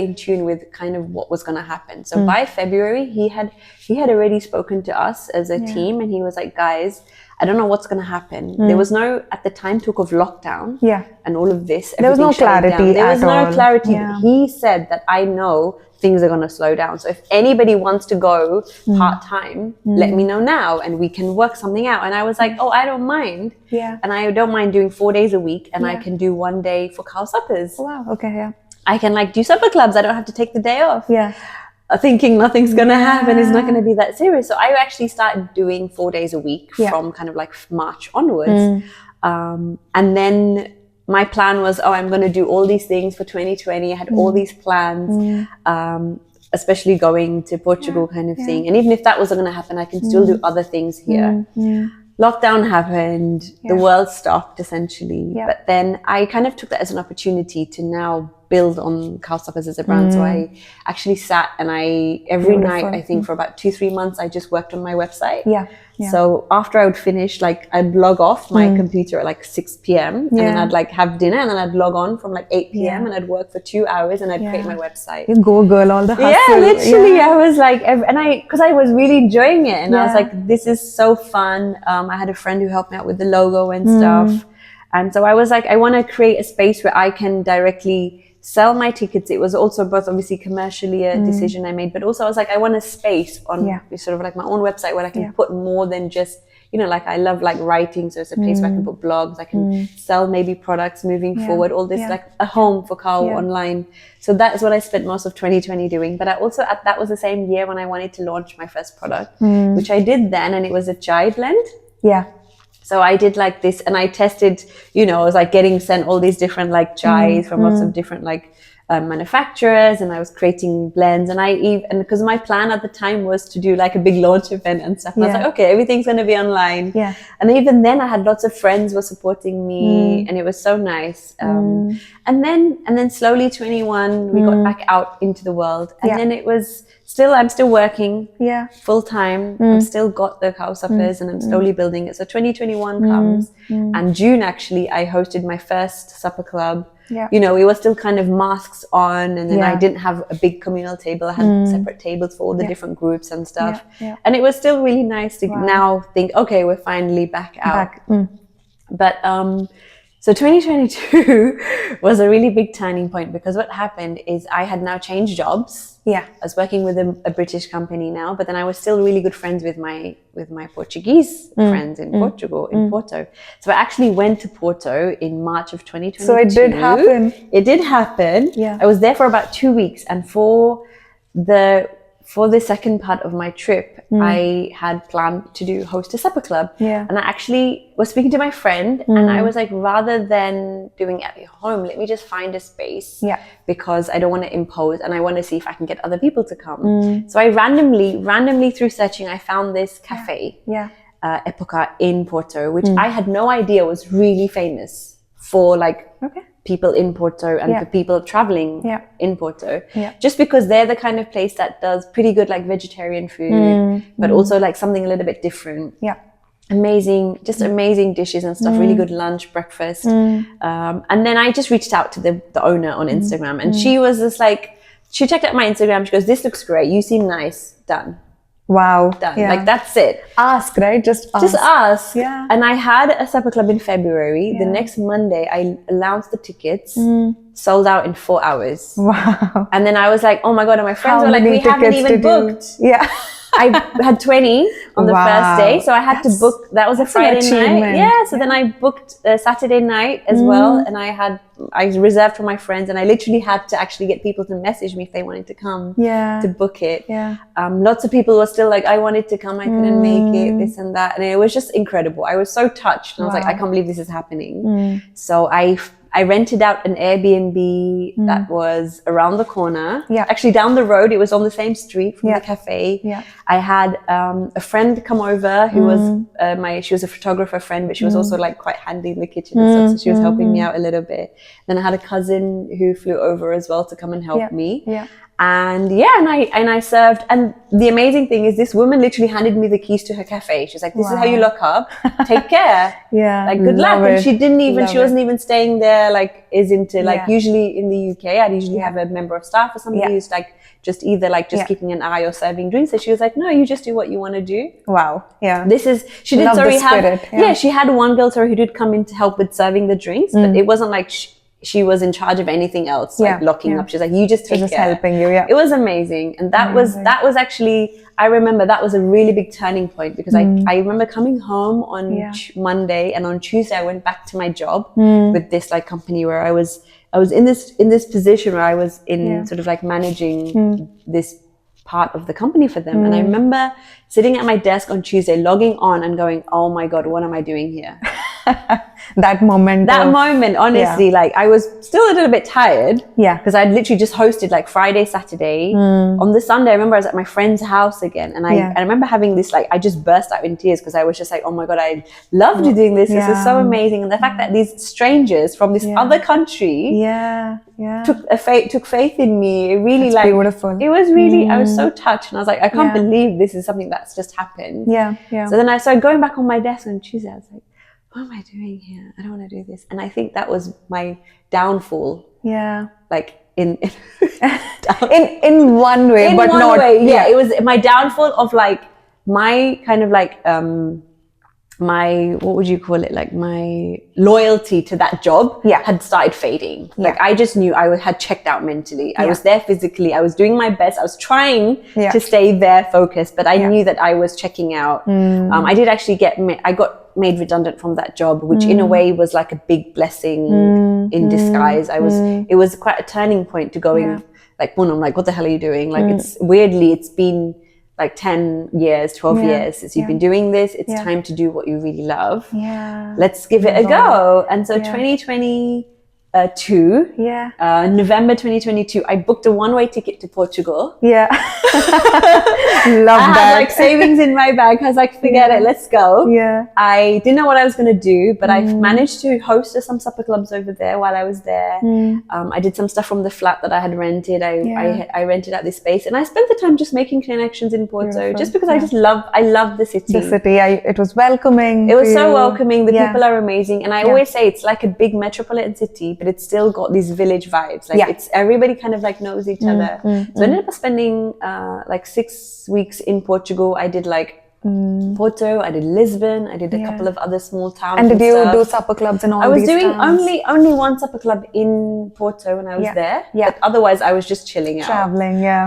in tune with kind of what was going to happen. So by February, he had already spoken to us as a team, and he was like, guys, I don't know what's going to happen. There was no, at the time, talk of lockdown and all of this. There was no clarity. There was no clarity. He said that I know things are going to slow down. So if anybody wants to go part-time, let me know now and we can work something out. And I was like, oh, I don't mind. And I don't mind doing 4 days a week, and I can do 1 day for Khao Suppers. Wow, okay, I can like do supper clubs. I don't have to take the day off. Thinking nothing's going to happen, it's not going to be that serious. So I actually started doing 4 days a week from kind of like March onwards. And then my plan was, I'm going to do all these things for 2020. I had all these plans. especially going to Portugal kind of thing. And even if that wasn't going to happen, I can still do other things here. Lockdown happened, the world stopped essentially. But then I kind of took that as an opportunity to now build on Khao Suppers as a brand. So I actually sat and every night, I think for about 2-3 months, I just worked on my website. So after I would finish, like I'd log off my computer at like 6 p.m. and then I'd like have dinner and then I'd log on from like 8 p.m. and I'd work for 2 hours and I'd create my website. You go girl, all the hustle. Yeah, literally. I was like, because I was really enjoying it and I was like, this is so fun. I had a friend who helped me out with the logo and stuff. And so I was like, I want to create a space where I can directly sell my tickets. It was also both obviously commercially a decision I made, but also I was like, I want a space on sort of like my own website where I can put more than just, you know, like I love like writing. So it's a place where I can put blogs, I can sell maybe products moving forward, all this like a home for Khao online. So that's what I spent most of 2020 doing. But I also, that was the same year when I wanted to launch my first product, which I did then. And it was a chai blend. So I did like this and I tested, you know, I was like getting sent all these different like chais from lots of different like manufacturers, and I was creating blends, and because my plan at the time was to do like a big launch event and stuff. And I was like, okay, everything's going to be online. And even then I had lots of friends were supporting me and it was so nice. And then slowly 21, we got back out into the world, and then it was I'm still working full time. I've still got the Khao Suppers and I'm slowly building it. So 2021 comes and June actually I hosted my first supper club. You know, we were still kind of masks on, and then I didn't have a big communal table. I had separate tables for all the different groups and stuff. And it was still really nice to now think, okay, we're finally back out. But so 2022 was a really big turning point, because what happened is I had now changed jobs. I was working with a British company now, but then I was still really good friends with my Portuguese friends in Portugal, in Porto. So I actually went to Porto in March of 2022. So it did happen. It did happen. I was there for about 2 weeks, and for the second part of my trip, I had planned to host a supper club. And I actually was speaking to my friend and I was like, rather than doing it at home, let me just find a space because I don't want to impose and I want to see if I can get other people to come. So I randomly through searching, I found this cafe, Epoca in Porto, which I had no idea was really famous for like people in Porto and for people traveling in Porto, just because they're the kind of place that does pretty good like vegetarian food, but also like something a little bit different. Amazing dishes and stuff, really good lunch, breakfast. And then I just reached out to the owner on Instagram, and she was just like, she checked out my Instagram, she goes, this looks great, you seem nice, done. Wow. Done. Like that's it. Ask, right? Just ask. And I had a supper club in February. The next Monday I announced the tickets, sold out in 4 hours. Wow. And then I was like, oh my God, and my friends were like, we haven't even booked. I had 20 on the first day, so I had to book. That was a Friday night. So then I booked a Saturday night as well, and I reserved for my friends, and I literally had to actually get people to message me if they wanted to come to book it. Lots of people were still like, I wanted to come, I couldn't make it, this and that, and it was just incredible. I was so touched, and I was like, I can't believe this is happening. So I rented out an Airbnb that was around the corner, actually down the road. It was on the same street from the cafe. I had a friend come over who was she was a photographer friend, but she was also like quite handy in the kitchen and stuff, so she was helping me out a little bit. Then I had a cousin who flew over as well to come and help me. And I served, and the amazing thing is this woman literally handed me the keys to her cafe. She was like, this is how you lock up, take care, like good luck. And she wasn't even staying there, like usually in the UK I'd usually have a member of staff or somebody who's like just either like just keeping an eye or serving drinks. So she was like, no, you just do what you want to do. Wow. She did she had one girl who did come in to help with serving the drinks, but it wasn't like she was in charge of anything else, like locking up. She's like, you just take care. Helping you. It was amazing. And that was actually, I remember that was a really big turning point, because I remember coming home on Monday, and on Tuesday I went back to my job with this like company where I was in this position where I was in sort of like managing this part of the company for them. And I remember sitting at my desk on Tuesday, logging on and going, oh my God, what am I doing here? That moment. Honestly, like I was still a little bit tired. Yeah. Because I'd literally just hosted like Friday, Saturday. On the Sunday, I remember I was at my friend's house again. And I remember having this, like, I just burst out in tears because I was just like, oh my God, I loved doing this. This is so amazing. And the fact that these strangers from this other country took faith in me. It really That's beautiful. It was really, I was so touched. And I was like, I can't believe this is something that's just happened. Yeah. So then I started going back on my desk on Tuesday. I was like, what am I doing here? I don't want to do this. And I think that was my downfall. Yeah. Like in one way, in but one not. way. Yeah. It was my downfall of like my kind of like my, what would you call it? Like my loyalty to that job had started fading. Like I just knew I had checked out mentally. I was there physically. I was doing my best. I was trying to stay there focused, but I knew that I was checking out. I did actually I got made redundant from that job, which in a way was like a big blessing in disguise. It was quite a turning point to going like, Punam, like, what the hell are you doing? Like it's been like 10 years, 12 years since you've been doing this. It's time to do what you really love. Yeah. Let's give it a go. And so 2022, November 2022, I booked a one-way ticket to Portugal. Yeah. Love I that. had like savings in my bag. I was like, forget it, let's go. Yeah. I didn't know what I was going to do, but I managed to host some supper clubs over there while I was there. I did some stuff from the flat that I had rented. I rented out this space, and I spent the time just making connections in Porto, just because I love the city. It was welcoming. It was so welcoming. The people are amazing. And I always say it's like a big metropolitan city, but it's still got these village vibes. Like it's everybody kind of like knows each other. So I ended up spending like 6 weeks in Portugal. I did like Porto, I did Lisbon, I did a couple of other small towns. And did you do supper clubs in all these towns? I was doing only one supper club in Porto when I was there. Yeah. But otherwise I was just chilling out.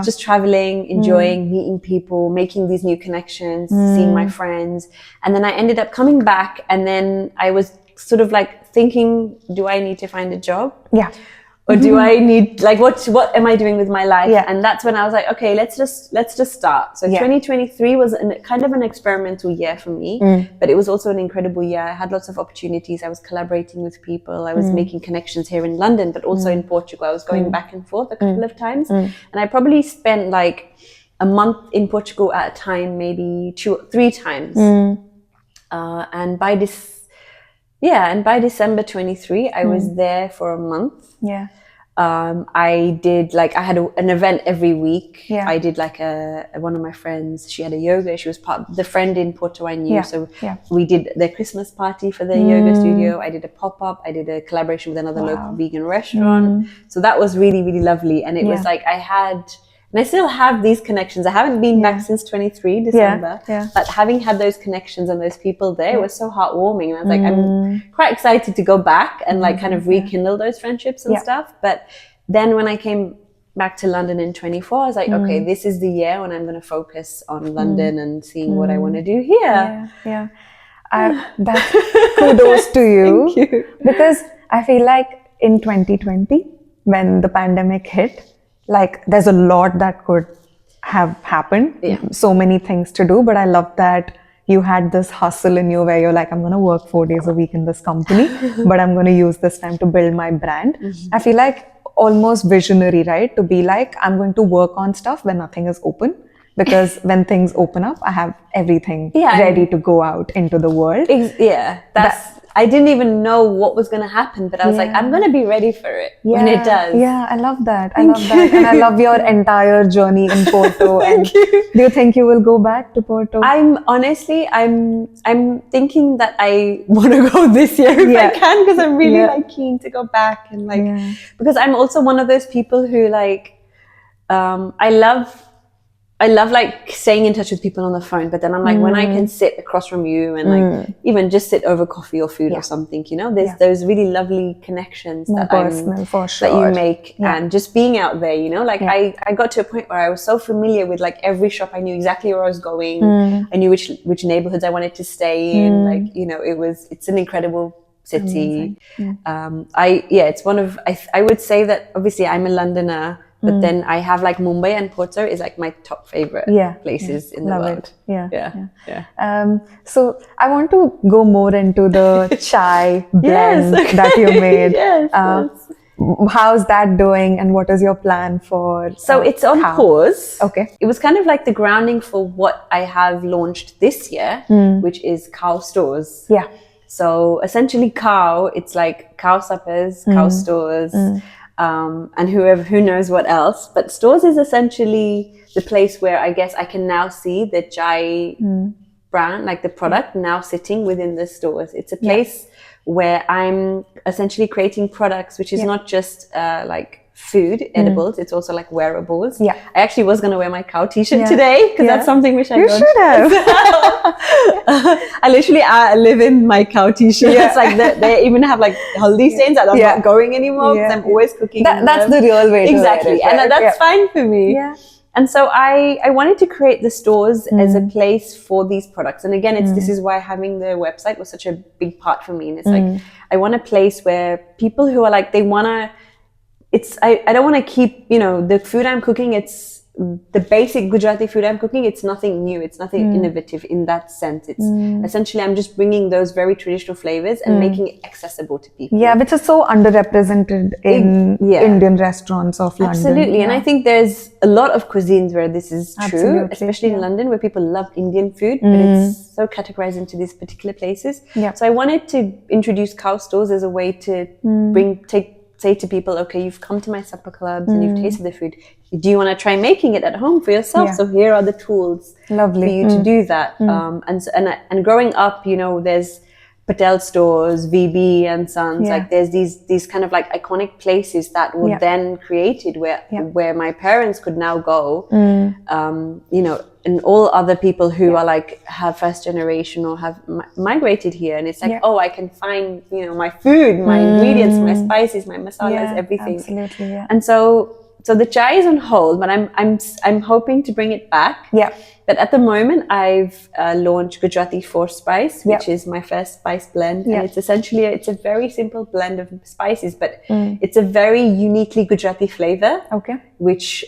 Just traveling, enjoying, meeting people, making these new connections, seeing my friends. And then I ended up coming back, and then I was sort of like thinking, do I need to find a job? Yeah. Or do I need, like, what am I doing with my life? Yeah. And that's when I was like, okay, let's just start. So 2023 was kind of an experimental year for me, but it was also an incredible year. I had lots of opportunities. I was collaborating with people. I was making connections here in London, but also in Portugal. I was going back and forth a couple of times. And I probably spent like a month in Portugal at a time, maybe 2 or 3 times. And by December 23, I was there for a month. Yeah. I had an event every week. Yeah. I did like one of my friends, she had a yoga. She was the friend in Porto I knew. Yeah. So we did the Christmas party for the yoga studio. I did a pop-up. I did a collaboration with another local vegan restaurant. So that was really, really lovely. And it was like and I still have these connections. I haven't been back since 23 December, but having had those connections and those people there, it was so heartwarming. And I was like, I'm quite excited to go back and like kind of rekindle those friendships and stuff. But then when I came back to London in 24, I was like, okay, this is the year when I'm going to focus on London and seeing what I want to do here. That's kudos to you. Thank you. Because I feel like in 2020, when the pandemic hit, like there's a lot that could have happened, so many things to do, but I love that you had this hustle in you where you're like, I'm going to work 4 days a week in this company, but I'm going to use this time to build my brand. I feel like almost visionary, right? To be like, I'm going to work on stuff when nothing is open, because when things open up, I have everything ready to go out into the world. I didn't even know what was going to happen, but I was like, I'm going to be ready for it when it does. Yeah, I love that. And I love your entire journey in Porto. Thank you. Do you think you will go back to Porto? I'm thinking that I want to go this year if I can, because I'm really like keen to go back and like, because I'm also one of those people who like, I love like staying in touch with people on the phone, but then I'm like, when I can sit across from you and like even just sit over coffee or food or something, you know, there's those really lovely connections that you make, and just being out there, you know, like I got to a point where I was so familiar with like every shop. I knew exactly where I was going. I knew which neighborhoods I wanted to stay in. Like, you know, it's an incredible city. It's one of, I would say that obviously I'm a Londoner, But then I have like Mumbai and Porto is like my top favorite places in the world. So I want to go more into the chai blend that you made. How's that doing, and what is your plan for? So it's on pause. Okay. It was kind of like the grounding for what I have launched this year, which is Khao stores. Yeah. So essentially, Khao, it's like Khao Suppers, Khao stores, and who knows what else. But stores is essentially the place where I guess I can now see the chai brand, like the product, now sitting within the stores. It's a place where I'm essentially creating products, which is not just like food, edibles, it's also like wearables. Yeah. I actually was going to wear my Khao t-shirt today because that's something which I should have. I literally live in my Khao t-shirt. It's like they even have like haldi stains that I'm not going anymore because I'm always cooking. That's the real way to exactly. wear it, and that's fine for me. Yeah. And so I wanted to create the stores as a place for these products. And again, this is why having the website was such a big part for me. And it's like, I want a place where people who are like, they want to, I don't want to keep, the food I'm cooking, it's the basic Gujarati food I'm cooking, it's nothing new. It's nothing innovative in that sense. It's essentially, I'm just bringing those very traditional flavors and making it accessible to people. Yeah, which is so underrepresented in Indian restaurants of London. Absolutely. And I think there's a lot of cuisines where this is true, especially in London, where people love Indian food, but it's so categorized into these particular places. Yeah. So I wanted to introduce Khao stores as a way to say to people, okay, you've come to my supper clubs and you've tasted the food. Do you want to try making it at home for yourself? So here are the tools for you to do that. And growing up, there's Patel stores, VB and Sons. Like there's these kind of like iconic places that were then created where my parents could now go. And all other people who are like have first generation or have migrated here, and it's like, oh, I can find my food, my ingredients, my spices, my masalas, everything. Absolutely, And so the chai is on hold, but I'm hoping to bring it back. Yeah. But at the moment, I've launched Gujarati 4 Spice, which is my first spice blend. And it's essentially, it's a very simple blend of spices, but it's a very uniquely Gujarati flavor. Okay. Which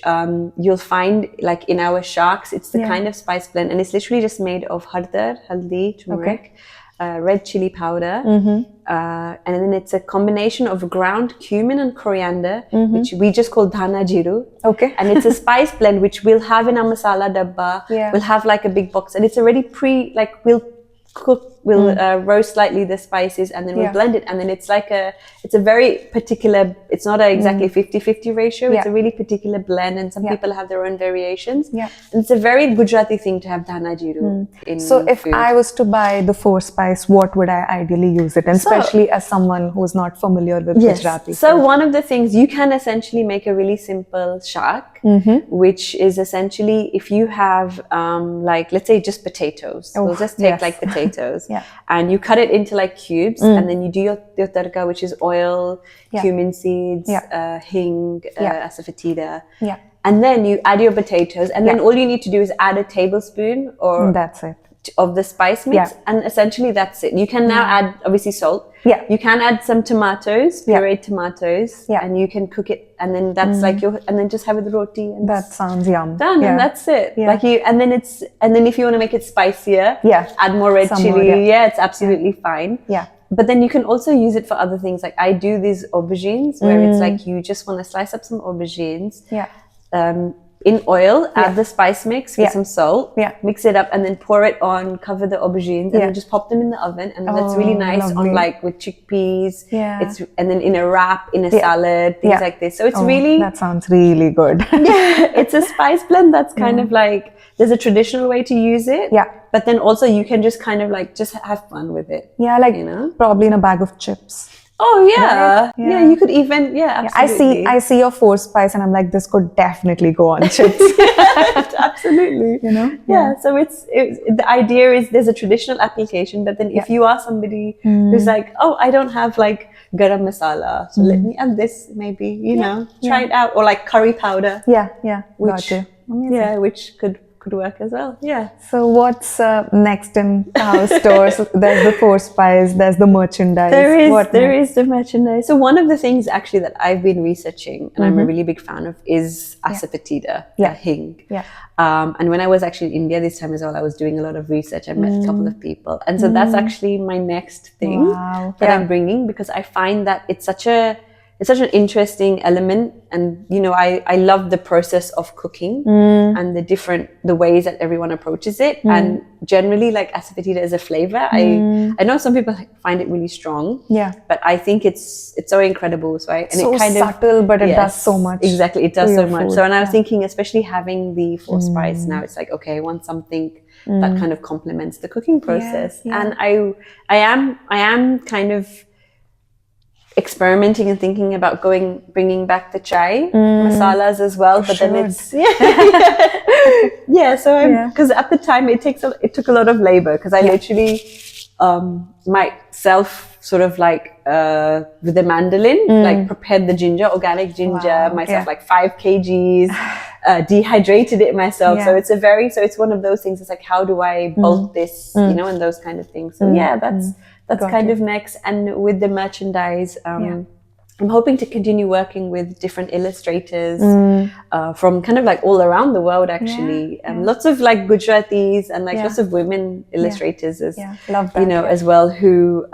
you'll find like in our shaaks. It's the kind of spice blend. And it's literally just made of hardar, haldi, turmeric, red chili powder. And then it's a combination of ground cumin and coriander, which we just call dhana jiru. Okay. And it's a spice blend which we'll have in a masala dabba. We'll have like a big box, and it's already we'll roast slightly the spices, and then we'll blend it, and then it's a very particular, it's not exactly 50-50 ratio, it's a really particular blend, and some people have their own variations. And it's a very Gujarati thing to have dhana jiru in So if food. I was to buy the 4 Spice, what would I ideally use it? And especially as someone who's not familiar with Gujarati. So one of the things, you can essentially make a really simple shaak, which is essentially if you have like, let's say just potatoes. We'll just take like potatoes and you cut it into like cubes, and then you do your tadka, which is oil, cumin seeds, hing, asafoetida. And then you add your potatoes, and then all you need to do is add a tablespoon or that's it of the spice mix, and essentially that's it. You can now add obviously salt. You can add some tomatoes, pureed tomatoes, and you can cook it, and then that's like and then just have it with roti. And that sounds yum. Done, and that's it. Like and then if you want to make it spicier, add more red chili. It's absolutely fine. But then you can also use it for other things. Like I do these aubergines where it's like you just want to slice up some aubergines. In oil, add the spice mix with some salt, mix it up, and then pour it on, cover the aubergines, and then just pop them in the oven. And that's really nice on like with chickpeas. And then in a wrap, in a salad, things like this. So it's really... That sounds really good. It's a spice blend that's kind of like, there's a traditional way to use it. But then also you can just kind of like, just have fun with it. Like probably in a bag of chips. Oh yeah. Right? You could even absolutely. I see your 4 Spice and I'm like, this could definitely go on chips. Absolutely. So it's the idea is there's a traditional application, but then if you are somebody who's like, oh, I don't have like garam masala, so let me add this, maybe try it out, or like curry powder. Which which could could work as well. Yeah. So what's next in Khao stores? There's the 4 spice, there's the merchandise. There is the merchandise. So one of the things actually that I've been researching and I'm a really big fan of is asafoetida, hing. Yeah. And when I was actually in India this time as well, I was doing a lot of research. I met a couple of people. And so that's actually my next thing that I'm bringing, because I find that it's such an interesting element. And, you know, I love the process of cooking and the ways that everyone approaches it. And generally, like, asafoetida is a flavor. I know some people find it really strong. Yeah. But I think it's so incredible. So it kind subtle, but it does so much. Exactly. It does so much. So, and I was thinking, especially having the 4 spice now, it's like, okay, I want something that kind of complements the cooking process. And I am kind of experimenting and thinking about bringing back the chai masalas as well, but then it's so because at the time it took a lot of labor, because I literally myself sort of like with the mandolin like prepared the organic ginger myself, like 5 kgs, dehydrated it myself. So it's one of those things. It's like, how do I bulk this, you know, and those kind of things. So that's kind of next. And with the merchandise, I'm hoping to continue working with different illustrators from kind of like all around the world, actually. Lots of like Gujaratis and like lots of women illustrators, Love that, you know, as well, who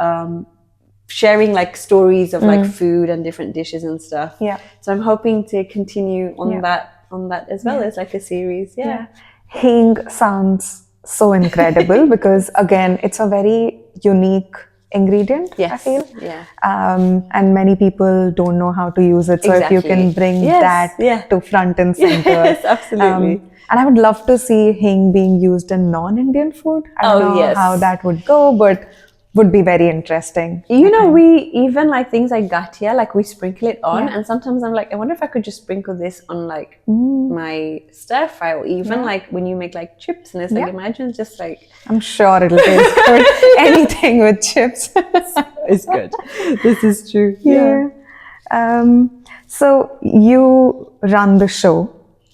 sharing like stories of like food and different dishes and stuff. So I'm hoping to continue on that as well as like a series. Hing sounds so incredible because again, it's a very unique ingredient, I feel. And many people don't know how to use it. So if you can bring that to front and center. Yes, absolutely. And I would love to see hing being used in non-Indian food. I don't know how that would go, but would be very interesting. You know, we even like things like gatia, like we sprinkle it on, and sometimes I'm like, I wonder if I could just sprinkle this on like my stir fry, or even like when you make like chips, and it's like, imagine just like, I'm sure it'll taste good. Anything with chips is good. This is true. So you run the show,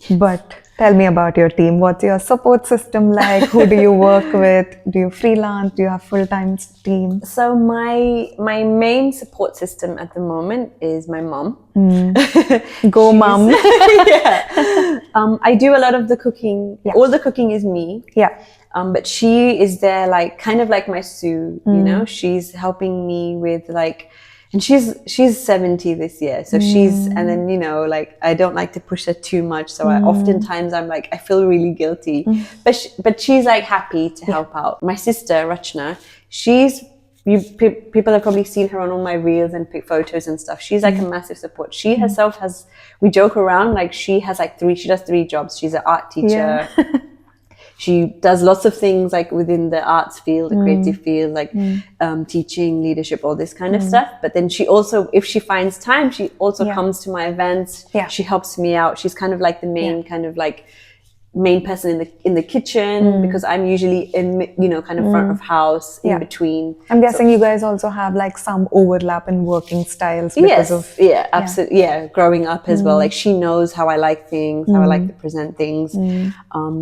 but tell me about your team. What's your support system like? Who do you work with? Do you freelance? Do you have full-time team? So my main support system at the moment is my mom. Go mom. I do a lot of the cooking. All the cooking is me. But she is there like kind of like my Sue, you know. She's helping me with like, and she's 70 this year, so and then, you know, like I don't like to push her too much, so oftentimes I'm like, I feel really guilty, but she's like happy to help out. My sister Rachna, people have probably seen her on all my reels and photos and stuff. She's like a massive support. She herself we joke around like she does 3 jobs. She's an art teacher. She does lots of things like within the arts field, the creative field, like teaching, leadership, all this kind of stuff. But then she also, if she finds time, she also comes to my events. She helps me out. She's kind of like the main kind of like main person in the kitchen, because I'm usually in, you know, kind of front of house, in between. I'm guessing you guys also have like some overlap in working styles because of absolutely, growing up as well. Like she knows how I like things, how I like to present things.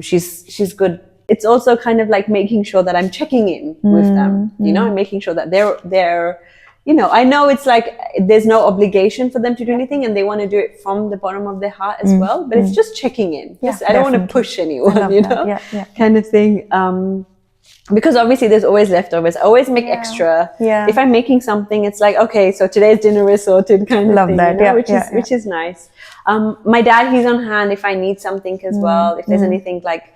She's good. It's also kind of like making sure that I'm checking in with them, you know, and making sure that they're you know, I know it's like there's no obligation for them to do anything, and they want to do it from the bottom of their heart as well, but it's just checking in. I don't want to push anyone, you know, kind of thing. Because obviously there's always leftovers. I always make extra. If I'm making something, it's like, okay, so today's dinner is sorted, kind of thing. That, you know, which is nice. My dad, he's on hand if I need something as well. If there's anything like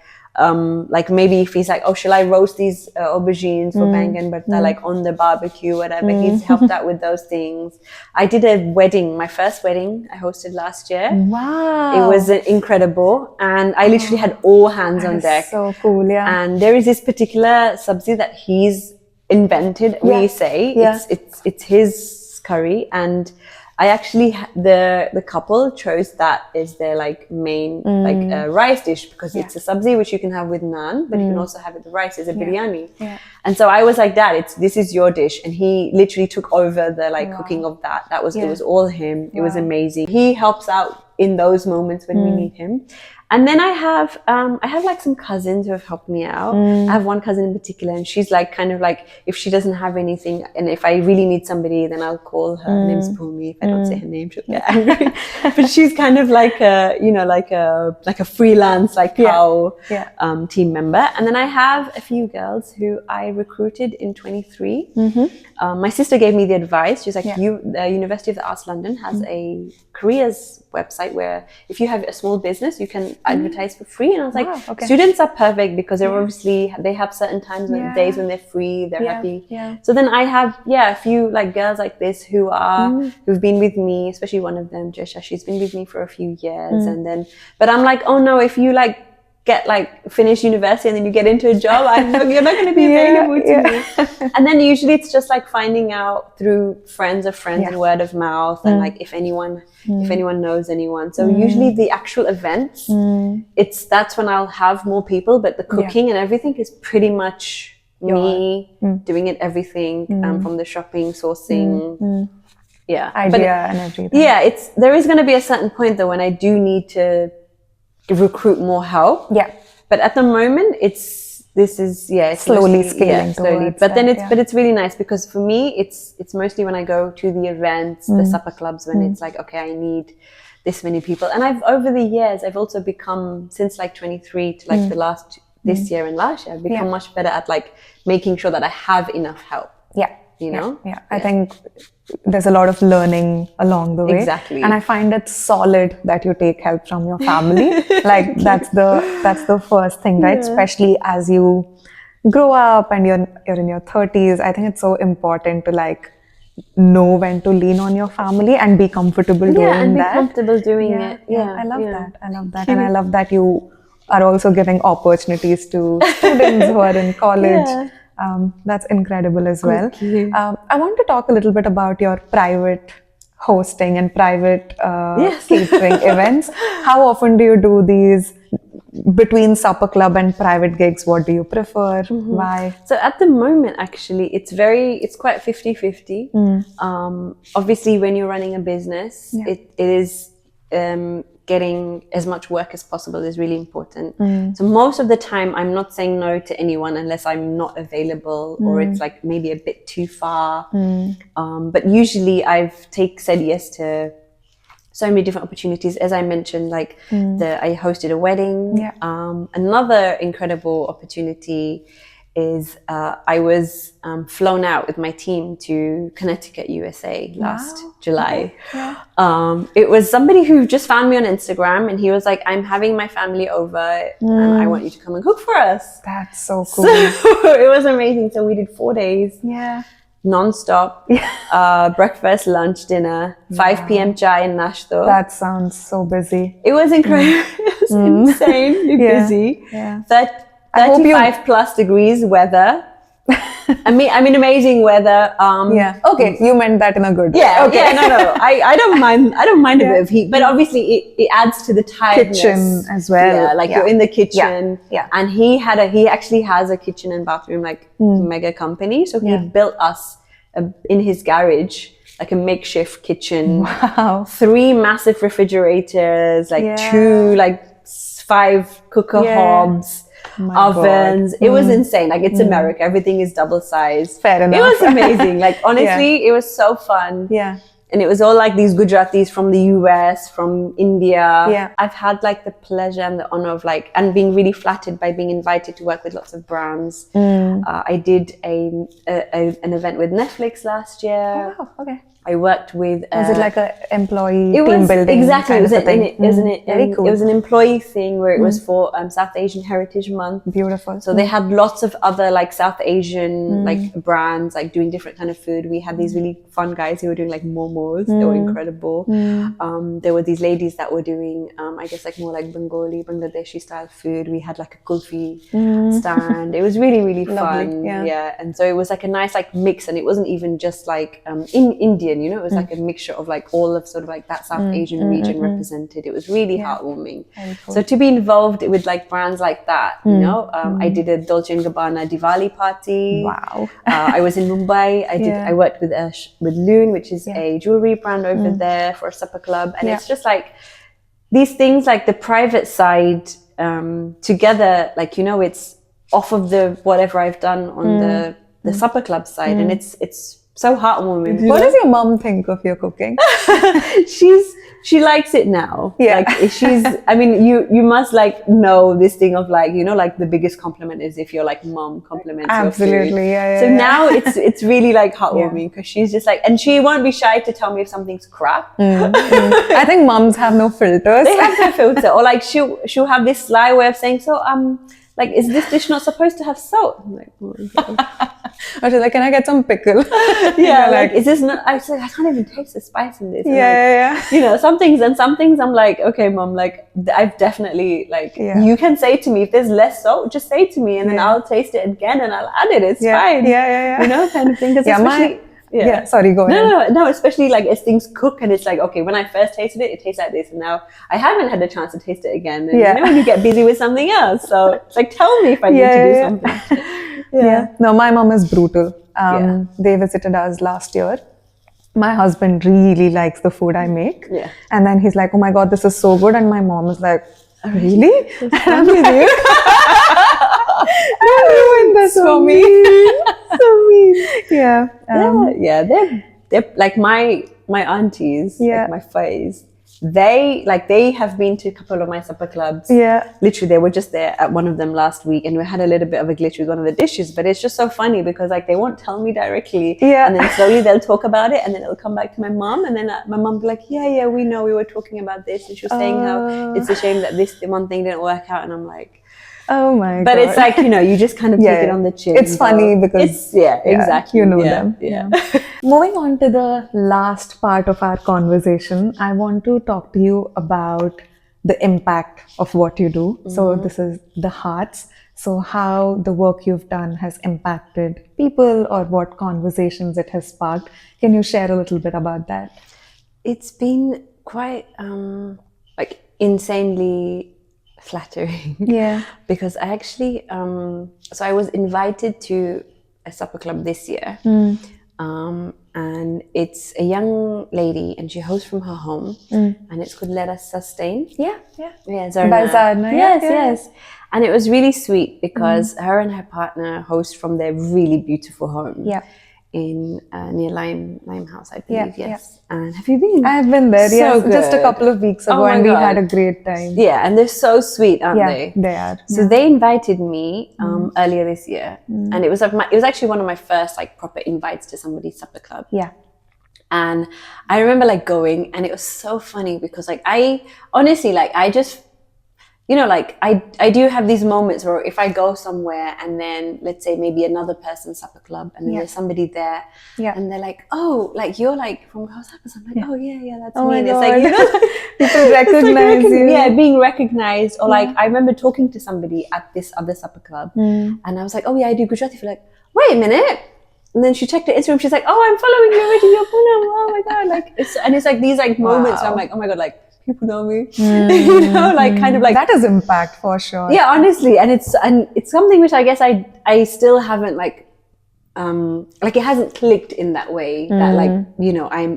maybe if he's like, oh, shall I roast these aubergines for bangan bharta, like on the barbecue, whatever. He's helped out with those things. I did a wedding, my first wedding I hosted last year. Wow. It was incredible, and I literally had all hands on deck. So cool. And there is this particular sabzi that he's invented. We say it's his curry, and I actually the couple chose that as their like main like rice dish, because it's a sabzi which you can have with naan, but you can also have it with rice as a biryani. And so I was like, Dad, this is your dish, and he literally took over the like cooking of that. It was all him. It was amazing. He helps out in those moments when we need him. And then I have like some cousins who have helped me out. I have one cousin in particular, and she's like kind of like, if she doesn't have anything, and if I really need somebody, then I'll call her. Her name's Bhumi. If I don't say her name, she'll get angry. But she's kind of like a, you know, like a freelance, like Khao team member. And then I have a few girls who I recruited in 23. My sister gave me the advice. She's like, the University of the Arts London has a careers website where if you have a small business, you can advertise for free. And I was like, students are perfect because they're obviously, they have certain times, days when they're free, they're happy. So then I have, a few like girls like this who've been with me, especially one of them, Jisha, she's been with me for a few years. And then, but I'm like, oh no, if you like get like finish university and then you get into a job, you're not going to be available to me. And then usually it's just like finding out through friends of friends and word of mouth and like if anyone knows anyone. So usually the actual events, that's when I'll have more people, but the cooking and everything is pretty much me doing it, everything from the shopping, sourcing, idea and everything. There is going to be a certain point though when I do need to recruit more help. But at the moment it's slowly scaling slowly. But then it's really nice because for me it's mostly when I go to the events, the supper clubs, when it's like, okay, I need this many people. And I've over the years I've also become, since like 23 to like the last this year and last year, I've become much better at like making sure that I have enough help. You know? I think there's a lot of learning along the way. Exactly. And I find it solid that you take help from your family. Like that's the first thing, right? Especially as you grow up and you're in your 30s. I think it's so important to like know when to lean on your family and be comfortable doing that. And be comfortable doing it. I love that. I love that. And I love that you are also giving opportunities to students who are in college. That's incredible as well. I want to talk a little bit about your private hosting and private catering events. How often do you do these between supper club and private gigs? What do you prefer? Why? So at the moment, actually, it's quite 50-50. Obviously, when you're running a business, it is getting as much work as possible is really important. So most of the time I'm not saying no to anyone unless I'm not available or it's like maybe a bit too far. But usually I've said yes to so many different opportunities. As I mentioned, like I hosted a wedding. Another incredible opportunity is I was flown out with my team to Connecticut, USA last July. It was somebody who just found me on Instagram and he was like, I'm having my family over and I want you to come and cook for us. That's so cool. So it was amazing. So we did 4 days. Non-stop, breakfast, lunch, dinner, 5 p.m. chai and nashto. That sounds so busy. It was incredible. It was insanely busy. 35 plus degrees weather. I mean amazing weather. Okay, you meant that in a good way. No. I don't mind a bit of heat, but obviously it adds to the tiredness. Kitchen as well. You're in the kitchen. And he actually has a kitchen and bathroom like mega company. So he built us in his garage like a makeshift kitchen. Wow. 3 massive refrigerators, like 2 like 5 cooker hobs. Ovens. It was insane. Like it's America. Everything is double sized. Fair enough. It was amazing. Like honestly, it was so fun. And it was all like these Gujaratis from the US, from India. I've had like the pleasure and the honor of like, and being really flattered by being invited to work with lots of brands. I did an event with Netflix last year. Oh, wow. Okay. I worked with. Was it like a employee team building? Exactly. Kind of a thing? Very cool. It was an employee thing where it was for South Asian Heritage Month. Beautiful. So they had lots of other like South Asian like brands like doing different kind of food. We had these really fun guys who were doing like momos. They were incredible. There were these ladies that were doing I guess like more like Bengali, Bangladeshi style food. We had like a kulfi stand. It was really, really fun. And so it was like a nice like mix, and it wasn't even just like in Indian. You know, it was like a mixture of like all of sort of like that South Asian region represented. It was really heartwarming. Cool. So to be involved with like brands like that, you know, I did a Dolce & Gabbana Diwali party. Wow. I was in Mumbai. I worked with Loon, which is a jewelry brand over there for a supper club. And it's just like these things like the private side together, like, you know, it's off of the whatever I've done on the supper club side, and it's so heartwarming. What does your mom think of your cooking? She likes it now. Yeah. Like she's, I mean, you must like know this thing of like, you know, like the biggest compliment is if your like mom compliments Absolutely, your food. yeah. So now it's really like heartwarming because she's just like, and she won't be shy to tell me if something's crap. I think moms have no filters. They have no filter, or like she'll have this sly way of saying, so like, is this dish not supposed to have salt? I'm like, oh my God. Or she's like, can I get some pickle? Yeah, like, is this not? I was like, I can't even taste the spice in this. Yeah. You know, some things I'm like, okay, mom, like, I've definitely, like, you can say to me, if there's less salt, just say to me, and then I'll taste it again and I'll add it. It's fine. Yeah. You know, kind of thing. Because sorry, go ahead. No, especially like as things cook and it's like, okay, when I first tasted it, it tastes like this, and now I haven't had the chance to taste it again. And you know, when you get busy with something else, so it's like, tell me if I need to do something. No, my mom is brutal. They visited us last year. My husband really likes the food I make. Yeah. And then he's like, oh my God, this is so good. And my mom is like, really? I'm with you. Don't ruin this for me. So mean. Yeah. They're like my aunties, like my fays. They have been to a couple of my supper clubs. Yeah. Literally, they were just there at one of them last week, and we had a little bit of a glitch with one of the dishes. But it's just so funny because like they won't tell me directly, and then slowly they'll talk about it, and then it'll come back to my mom, and then my mom will be like, yeah, we know, we were talking about this, and she was saying how it's a shame that the one thing didn't work out, and I'm like, oh my God. But it's like, you know, you just kind of take it on the chin. It's funny because exactly. You know them. Yeah. Moving on to the last part of our conversation, I want to talk to you about the impact of what you do. So this is the hearts. So how the work you've done has impacted people or what conversations it has sparked. Can you share a little bit about that? It's been quite like insanely flattering. Yeah. Because I actually, so I was invited to a supper club this year. And it's a young lady and she hosts from her home and it's called Let Us Sustain. Yeah, Zarna. By Zarna. Yes. And it was really sweet because her and her partner host from their really beautiful home. Yeah. In near Limehouse, I believe. Yes. And have you been? I have been there. Yes, just a couple of weeks ago, and we had a great time. Yeah, and they're so sweet, aren't they? Yeah, they are. So they invited me earlier this year, and it was actually one of my first like proper invites to somebody's supper club. Yeah. And I remember like going, and it was so funny because like I honestly like I just. You know, like I do have these moments where if I go somewhere and then let's say maybe another person's supper club and then there's somebody there and they're like, oh, like you're like from Khao Suppers. I'm like, oh yeah, that's me. And it's like, you know, people recognize you. Yeah, being recognized. Or like I remember talking to somebody at this other supper club and I was like, oh yeah, I do Gujarati. For like, wait a minute. And then she checked her Instagram. She's like, oh, I'm following you already. Your Punam. Oh my God. Like it's like these like moments where I'm like, oh my God, like people know me, you know, like kind of like that is impact for sure. Yeah, honestly, and it's something which I guess I still haven't like it hasn't clicked in that way that like you know I'm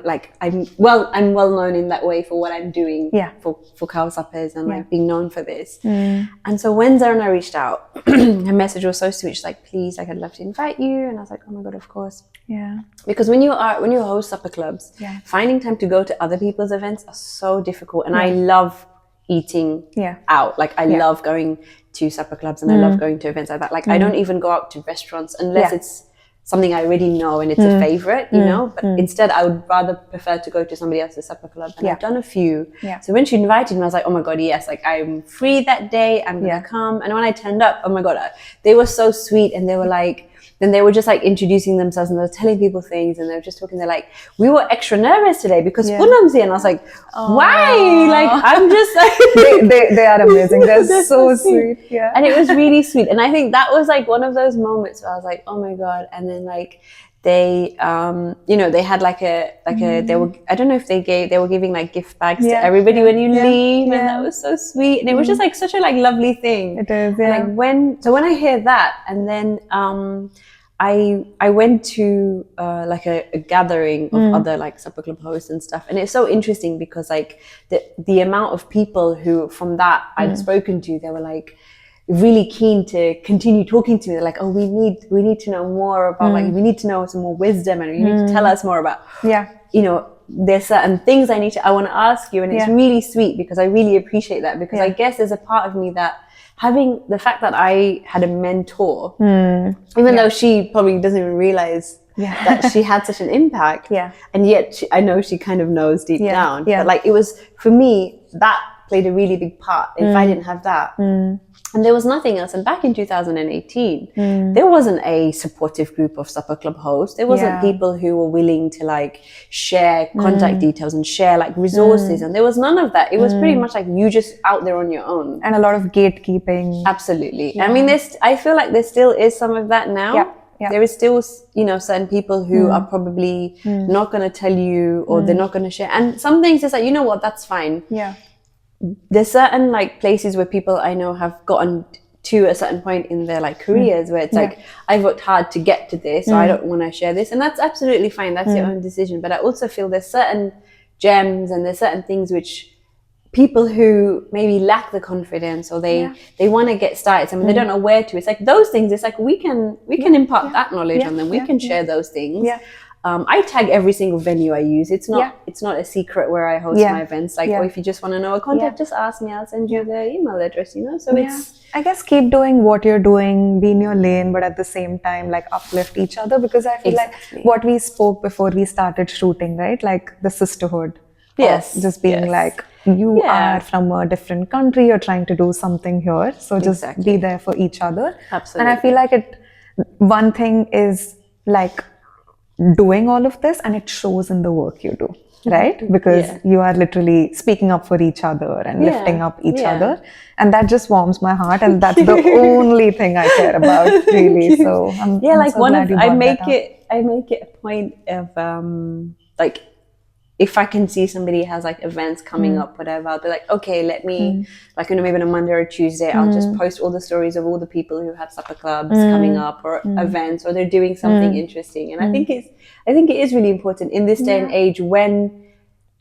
like I'm well known in that way for what I'm doing for Khao Suppers and like being known for this. And so when Zarna reached out, her message was so sweet. She's like, please, like I'd love to invite you, and I was like, oh my God, of course. Yeah. Because when you host supper clubs, finding time to go to other people's events are so difficult, and I love eating out. Like I love going to supper clubs and I love going to events like that. Like I don't even go out to restaurants unless it's something I already know and it's a favorite, you know, but instead I would rather prefer to go to somebody else's supper club. And I've done a few. So when she invited me, I was like, oh my God, yes, like I'm free that day. I'm going to come. And when I turned up, oh my God, they were so sweet. And they were like, then they were just like introducing themselves and they were telling people things and they were just talking. They're like, we were extra nervous today because Punam's here. And I was like, why? Like, I'm just like... they are amazing. They're so sweet. Yeah. And it was really sweet. And I think that was like one of those moments where I was like, oh my God. And then like they, you know, they had like they were, I don't know if they were giving like gift bags to everybody when you leave. And that was so sweet. And it was just like such a like lovely thing. It is, And like when I hear that and then, I went to like a gathering of other like supper club hosts and stuff, and it's so interesting because like the amount of people who from that I'd spoken to, they were like really keen to continue talking to me. They're like, oh, we need to know more about like we need to know some more wisdom, and you need to tell us more about you know, there's certain things I want to ask you, and it's really sweet because I really appreciate that, because I guess there's a part of me that having the fact that I had a mentor, even though she probably doesn't even realize that she had such an impact, and yet I know she kind of knows deep down. But like it was, for me, that played a really big part. If I didn't have that, and there was nothing else. And back in 2018, there wasn't a supportive group of supper club hosts. There wasn't people who were willing to like share contact details and share like resources. And there was none of that. It was pretty much like you just out there on your own. And a lot of gatekeeping. Absolutely. I mean, I feel like there still is some of that now. There is still, you know, certain people who are probably not going to tell you, or they're not going to share. And some things it's like, you know what, that's fine. There's certain like places where people I know have gotten to a certain point in their like careers where it's like, I've worked hard to get to this, so I don't want to share this, and that's absolutely fine. That's your own decision. But I also feel there's certain gems and there's certain things which people who maybe lack the confidence, or they want to get started, I mean, they don't know where to. It's like those things. It's like we can impart that knowledge on them. We can share those things. I tag every single venue I use. It's not a secret where I host my events. Like, or if you just want to know a contact, just ask me. I'll send you the email address, you know? So it's... I guess keep doing what you're doing, be in your lane, but at the same time, like uplift each other, because I feel like what we spoke before we started shooting, right? Like the sisterhood. Just being like, you are from a different country, you're trying to do something here. So just be there for each other. Absolutely. And I feel like one thing is like doing all of this, and it shows in the work you do, right? Because you are literally speaking up for each other and lifting up each other, and that just warms my heart, and that's the only thing I care about, really. So I'm like so glad you brought I make it a point of like, if I can see somebody has like events coming up, whatever, I'll be like, okay, let me, like, you know, maybe on a Monday or a Tuesday, I'll just post all the stories of all the people who have supper clubs coming up, or events, or they're doing something interesting. And I think it is really important in this day and age, when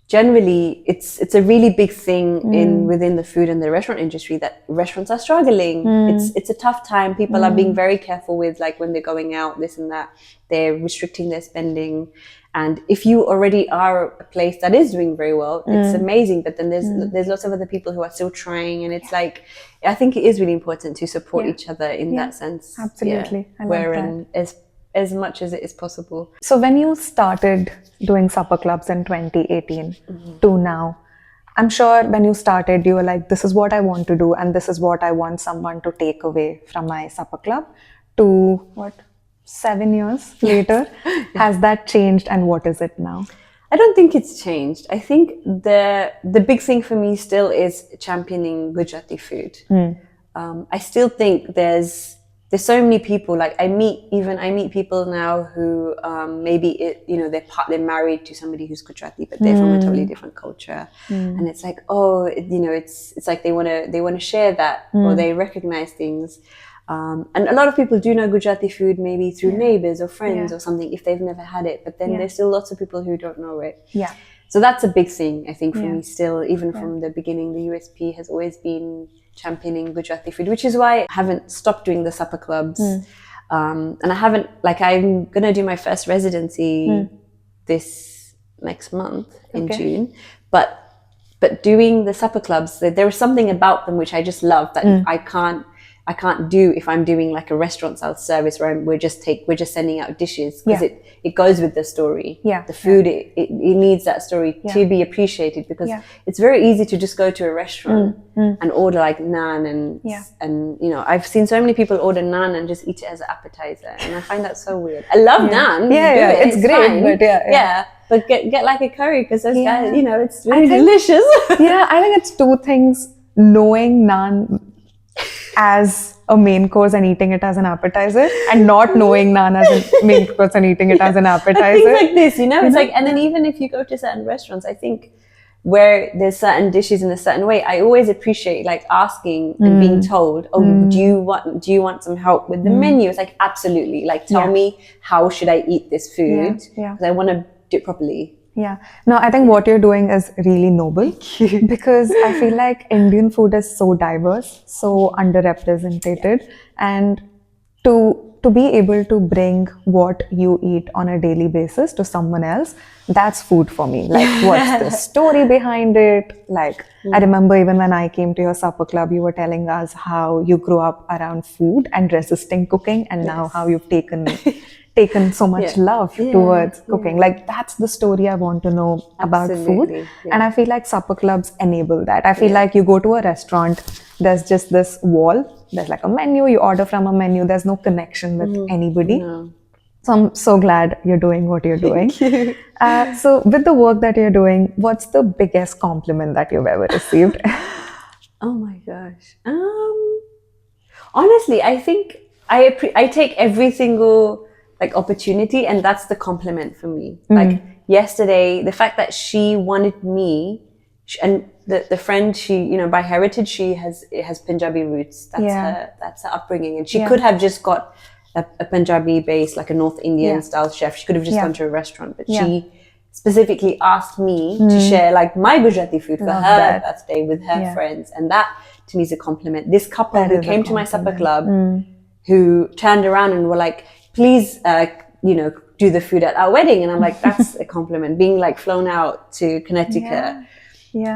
generally it's a really big thing within the food and the restaurant industry, that restaurants are struggling. It's a tough time. People are being very careful with, like, when they're going out, this and that, they're restricting their spending. And if you already are a place that is doing very well, it's amazing. But then there's lots of other people who are still trying, and it's like, I think it is really important to support each other in that sense. Absolutely. I love that. As much as it is possible. So when you started doing supper clubs in 2018 to now, I'm sure when you started, you were like, this is what I want to do, and this is what I want someone to take away from my supper club. To what? 7 years later, has that changed, and what is it now? I don't think it's changed. I think the big thing for me still is championing Gujarati food. I still think there's so many people, like I meet people now who they're married to somebody who's Gujarati, but they're from a totally different culture, and it's like, oh, you know, it's like they want to share that, or they recognize things. And a lot of people do know Gujarati food, maybe through neighbors or friends or something, if they've never had it. But then there's still lots of people who don't know it. So that's a big thing, I think, for me still, even from the beginning. The USP has always been championing Gujarati food, which is why I haven't stopped doing the supper clubs. And I haven't, like, I'm going to do my first residency this next month in June. But doing the supper clubs, there is something about them which I just love that I can't do if I'm doing like a restaurant style service where we're just sending out dishes, because it goes with the story. The food, it needs that story to be appreciated, because it's very easy to just go to a restaurant and order like naan and you know, I've seen so many people order naan and just eat it as an appetizer, and I find that so weird. I love naan. It's great, fine. But get like a curry, because those guys, you know, it's really delicious. I think it's two things: knowing naan as a main course and eating it as an appetizer, and not knowing naan as a main course and eating it as an appetizer. Things like this, you know, it's like, and then even if you go to certain restaurants, I think where there's certain dishes in a certain way, I always appreciate like asking and being told, do you want some help with the menu? It's like, absolutely. Like, tell me, how should I eat this food? Because I want to do it properly. Yeah. No, I think what you're doing is really noble because I feel like Indian food is so diverse, so underrepresented, and to be able to bring what you eat on a daily basis to someone else, that's food for me. Like, what's the story behind it? Like, I remember even when I came to your supper club, you were telling us how you grew up around food and resisting cooking, and now how you've taken so much love towards cooking. Like, that's the story I want to know about food. And I feel like supper clubs enable that. I feel like you go to a restaurant, there's just this wall, there's like a menu, you order from a menu, there's no connection with anybody. No. So I'm so glad you're doing what you're doing. So with the work that you're doing, what's the biggest compliment that you've ever received? Oh my gosh. Honestly, I think I take every single like opportunity, and that's the compliment for me. Like yesterday, the fact that she wanted me, and the friend, she, you know, by heritage, she has Punjabi roots. That's her upbringing, and she could have just got a Punjabi base, like a North Indian style chef. She could have just gone to a restaurant, but she specifically asked me to share like my Gujarati food for her birthday with her friends, and that to me is a compliment. This couple who came to my supper club, who turned around and were like, please, you know, do the food at our wedding. And I'm like, that's a compliment. Being like flown out to Connecticut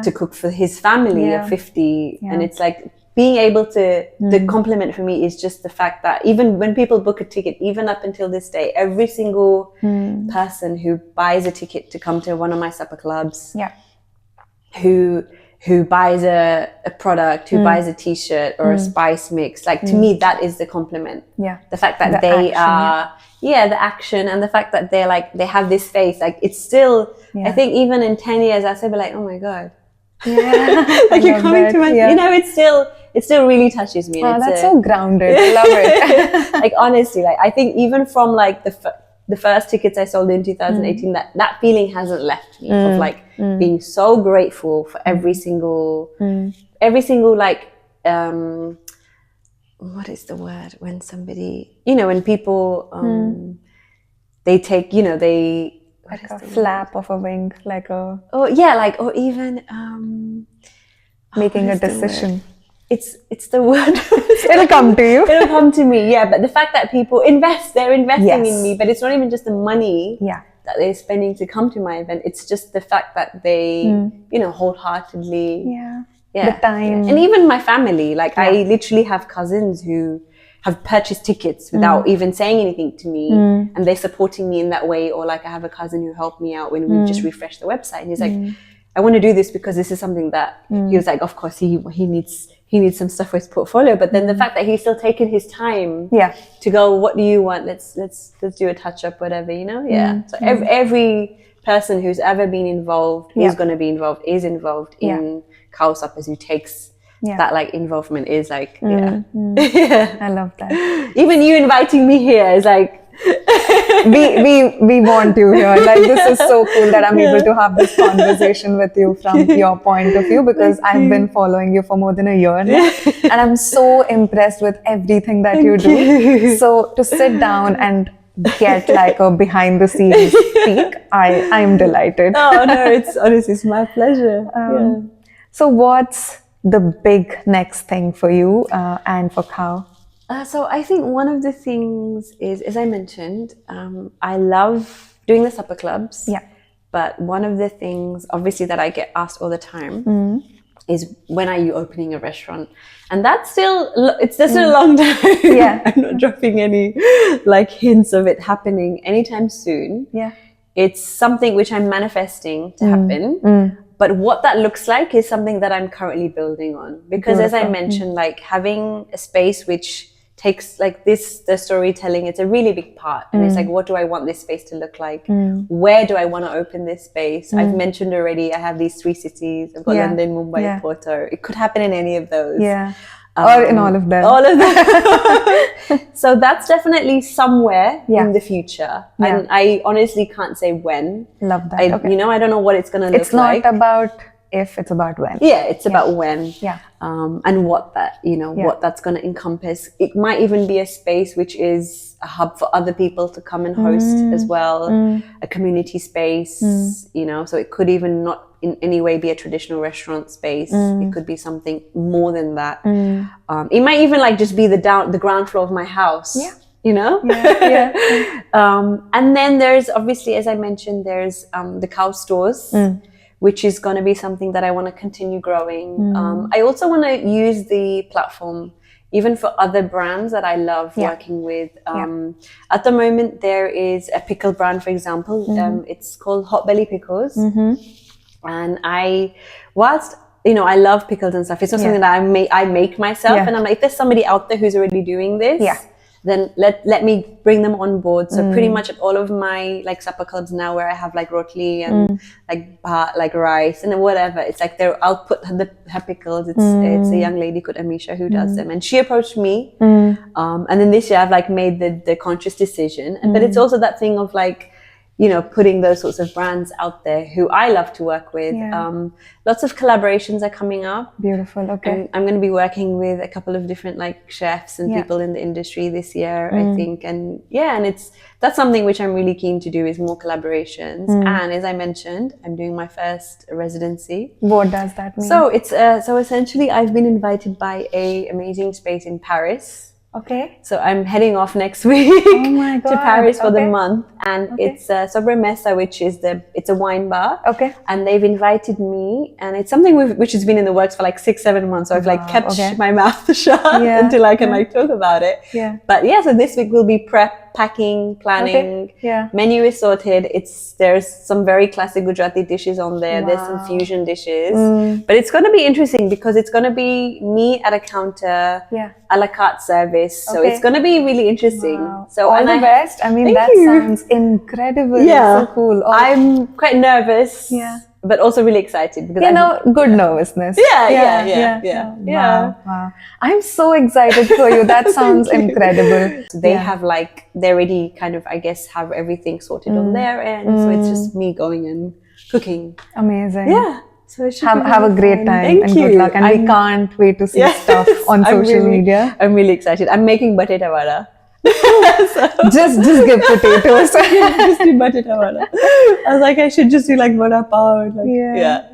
to cook for his family of 50. And it's like being able to, the compliment for me is just the fact that even when people book a ticket, even up until this day, every single person who buys a ticket to come to one of my supper clubs, who buys a product, who buys a t-shirt or a spice mix, like to me, that is the compliment. The fact that they are, the action, and the fact that they're like, they have this face, like it's still, I think even in 10 years, I'll still be like, oh my God. Like you're coming to my, you know, it still really touches me. Oh, that's so grounded. I love it. Like honestly, like I think even from like the first tickets I sold in 2018, that feeling hasn't left me of like being so grateful for every single like, what is the word when somebody, you know, when people, they take, you know, they, like a flap of a wing, like a... Oh, yeah, like, or even... making a decision. It's the word. It'll come to you. It'll come to me, yeah. But the fact that people they're investing in me, but it's not even just the money that they're spending to come to my event. It's just the fact that they, you know, wholeheartedly... The time. And even my family, like I literally have cousins who have purchased tickets without even saying anything to me, and they're supporting me in that way. Or like I have a cousin who helped me out when we just refreshed the website, and he's like, I want to do this because this is something that he was like, of course he needs some stuff for his portfolio, but then the fact that he's still taken his time to go, what do you want, let's do a touch up, whatever, you know. So every person who's ever been involved, who's going to be involved, is involved in Khao Suppers, who takes that like involvement, is like I love that. Even you inviting me here is like we want you here. Like, this is so cool that I'm able to have this conversation with you from your point of view, because I've been following you for more than a year now, and I'm so impressed with everything that you do. So to sit down and get like a behind the scenes peek, I am delighted. Oh no, it's my pleasure. So what's the big next thing for you and for Khao? So I think one of the things is, as I mentioned, I love doing the supper clubs. But one of the things, obviously, that I get asked all the time is, when are you opening a restaurant? And that's still, it's just a long time. I'm not dropping any like hints of it happening anytime soon. It's something which I'm manifesting to happen. But what that looks like is something that I'm currently building on. Because as I mentioned, like having a space which takes like this, the storytelling, it's a really big part. And it's like, what do I want this space to look like? Where do I want to open this space? I've mentioned already, I have these 3 cities. I've got London, Mumbai, Porto. It could happen in any of those. Or in all of them. All of them. So that's definitely somewhere in the future. And I honestly can't say when. Love that. You know, I don't know what it's going to look like. It's not about if, it's about when. Yeah, it's about when. Yeah. And what that, what that's going to encompass. It might even be a space which is a hub for other people to come and host as well, a community space, so it could even not in any way be a traditional restaurant space. It could be something more than that. It might even like just be the ground floor of my house. Yeah. And then there's obviously, as I mentioned, there's the Khao stores, which is going to be something that I want to continue growing. I also want to use the platform even for other brands that I love working with. At the moment, there is a pickle brand, for example. It's called Hot Belly Pickles. And whilst I love pickles and stuff, it's not something that I make myself. And I'm like, if there's somebody out there who's already doing this, then let me bring them on board. So pretty much at all of my like supper clubs now, where I have like rotli and like rice and whatever, it's like I'll put her pickles. It's a young lady called Amisha who does them, and she approached me. And then this year I've like made the conscious decision, but it's also that thing of like, putting those sorts of brands out there who I love to work with. Lots of collaborations are coming up. Beautiful. Okay. I'm going to be working with a couple of different like chefs and people in the industry this year, I think. And that's something which I'm really keen to do, is more collaborations. And as I mentioned, I'm doing my first residency. What does that mean? So it's so essentially I've been invited by a amazing space in Paris. Okay. So I'm heading off next week to Paris for the month, and it's Sobremesa, which is it's a wine bar. Okay. And they've invited me, and it's something which has been in the works for like 6-7 months. So I've like kept my mouth shut until I can like talk about it. Yeah. But so this week will be packing, planning. Menu is sorted. There's some very classic Gujarati dishes on there. There's some fusion dishes. But it's going to be interesting because it's going to be me at a counter, a la carte service. So it's going to be really interesting. So all the best. I mean, that sounds incredible. Yeah. So cool. I'm quite nervous. But also really excited because good nervousness. Yeah. Wow. I'm so excited for you. That sounds incredible. So they have they already kind of, I guess, have everything sorted on their end. So it's just me going and cooking. Amazing. Yeah. So it should have a great time. Thank and you. Good luck. And we can't wait to see stuff on social media. I'm really excited. I'm making potato vada. just give potatoes. Just do potato vada. I was like, I should just do like vada pav.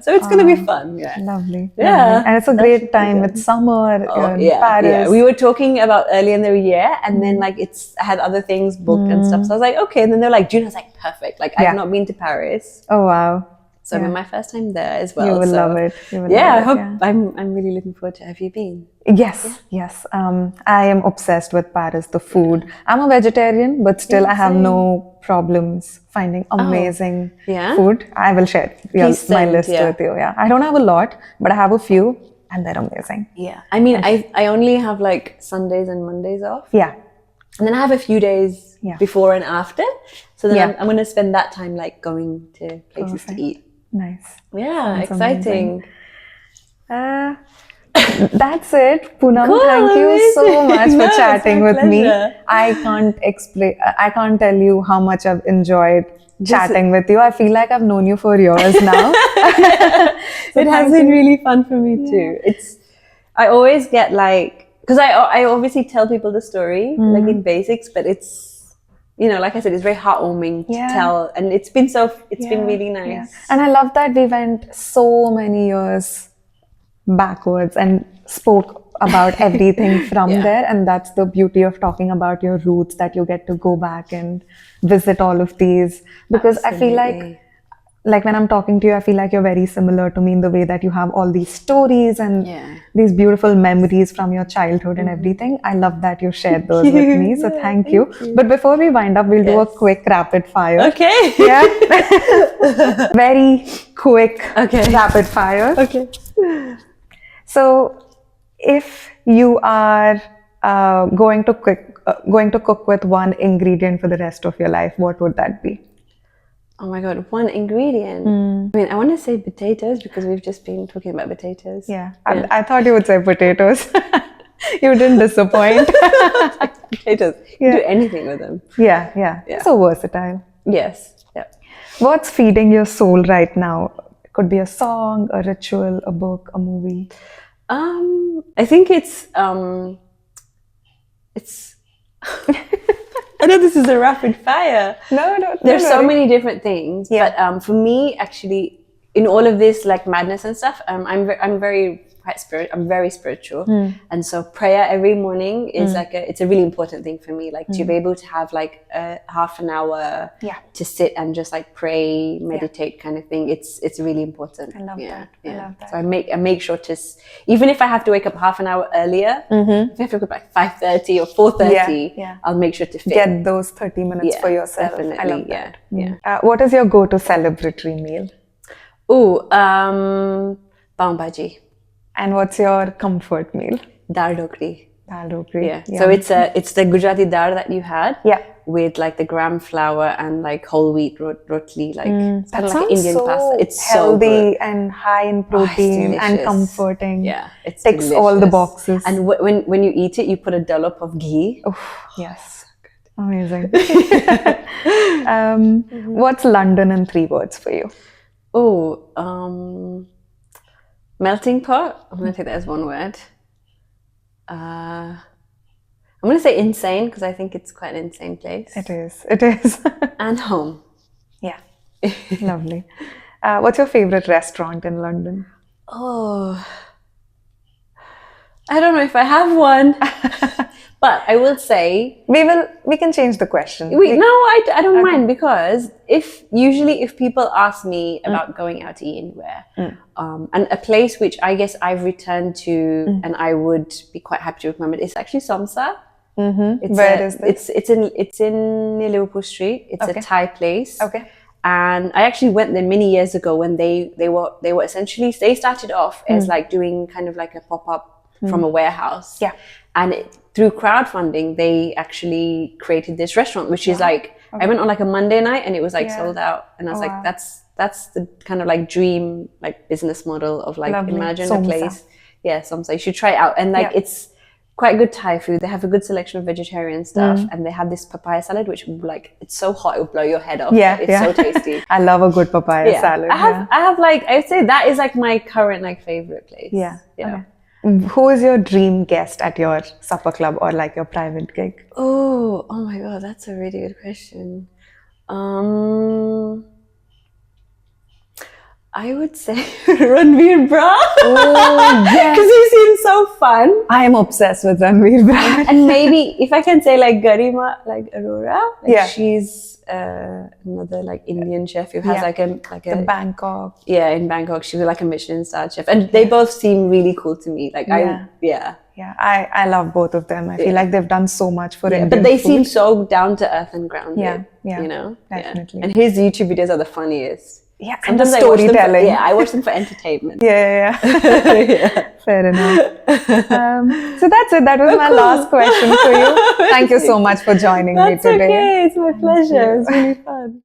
So it's gonna be fun. Lovely. Yeah. And it's a great time. It's summer in Paris. Yeah. We were talking about earlier in the year, and then I had other things booked and stuff. So I was like, okay. And then they're like, June. I was like, perfect. Like I've not been to Paris. Oh wow. So I'm my first time there as well. You will love it. I hope. I'm really looking forward to. Have you been? Yes. I am obsessed with Paris, the food. I'm a vegetarian, but still I have no problems finding amazing food. I will share my list with you. I don't have a lot, but I have a few, and they're amazing. Yeah. I mean, I only have like Sundays and Mondays off. Yeah. And then I have a few days before and after. So then I'm going to spend that time like going to places to eat. Nice. Yeah, that's exciting. That's it, Punam. Cool, thank you so much for chatting with pleasure. me. I can't tell you how much I've enjoyed chatting with you. I feel like I've known you for years now. It has been really fun for me too. I always get because I obviously tell people the story like in basics, but it's like I said, it's very heartwarming to tell, and it's been really nice. Yeah. And I love that we went so many years backwards and spoke about everything from there, and that's the beauty of talking about your roots, that you get to go back and visit all of these, because Absolutely. I feel like when I'm talking to you, I feel like you're very similar to me in the way that you have all these stories and these beautiful memories from your childhood and everything. I love that you shared those with me. So thank you. But before we wind up, we'll do a quick rapid fire. Okay. Yeah. Very quick rapid fire. Okay. So if you are going to cook with one ingredient for the rest of your life, what would that be? Oh my God, one ingredient. I mean, I want to say potatoes because we've just been talking about potatoes. Yeah. I thought you would say potatoes. You didn't disappoint. Potatoes. You can do anything with them. Yeah. So versatile. Yes. Yeah. What's feeding your soul right now? Could be a song, a ritual, a book, a movie. I think it's I know this is a rapid fire. No, there's so many different things. Yeah. But for me, actually, in all of this like madness and stuff, I'm very spiritual, and so prayer every morning is it's a really important thing for me. Like to be able to have like a half an hour to sit and just like pray, meditate, kind of thing. It's really important. I love that. I love that. So I make sure to, even if I have to wake up half an hour earlier, if I have to wake up like 5:30 or 4:30, I'll make sure to get those 30 minutes for yourself. Definitely. I love that. What is your go-to celebratory meal? Pav bhaji. And what's your comfort meal? Dal dhokli. Dal dhokli. Yeah. So it's the Gujarati dal that you had. Yeah. With like the gram flour and like whole wheat rotli, like it's kind of like an Indian so pasta. It's healthy so good. and high in protein and comforting. Yeah, it ticks all the boxes. And when you eat it, you put a dollop of ghee. Oh, yes. Amazing. What's London in 3 words for you? Melting pot. I'm going to take that as one word. I'm going to say insane because I think it's quite an insane place. It is. It is. And home. Yeah. Lovely. What's your favorite restaurant in London? I don't know if I have one. But I will say we can change the question. I don't mind, because if people ask me about going out to eat anywhere, and a place which I guess I've returned to and I would be quite happy to recommend, it's actually Somsa. Where is this? It's in near Liverpool Street. It's a Thai place. Okay. And I actually went there many years ago when they were essentially, they started off as like doing kind of like a pop-up from a warehouse. Yeah. And through crowdfunding, they actually created this restaurant, which is like, I went on like a Monday night and it was like sold out. And I was like, that's the kind of like dream, like business model of like, imagine a place. Yeah, Somsa. You should try it out. And like, it's quite good Thai food. They have a good selection of vegetarian stuff. And they have this papaya salad, which like, it's so hot, it will blow your head off. Yeah. It's so tasty. I love a good papaya salad. I have like, I would say that is like my current like favorite place. Yeah. Okay. Who is your dream guest at your supper club or like your private gig? Oh my God, that's a really good question. I would say Ranveer Bra. Oh, yes. Because he seems so fun. I am obsessed with Ranveer Bra. And maybe if I can say like Garima, like Aurora. Like she's another like Indian chef who has like a Bangkok. Yeah, in Bangkok. She was like a Michelin-starred chef. And they both seem really cool to me. Like I love both of them. I feel like they've done so much for Indian but they food. seem so down to earth and grounded. Yeah, you know, definitely. And his YouTube videos are the funniest. Yeah, and the storytelling. I watch them for entertainment. Yeah. Fair enough. So that's it. That was my last question for you. Thank you so much for joining me today. That's okay. It's my pleasure. It was really fun.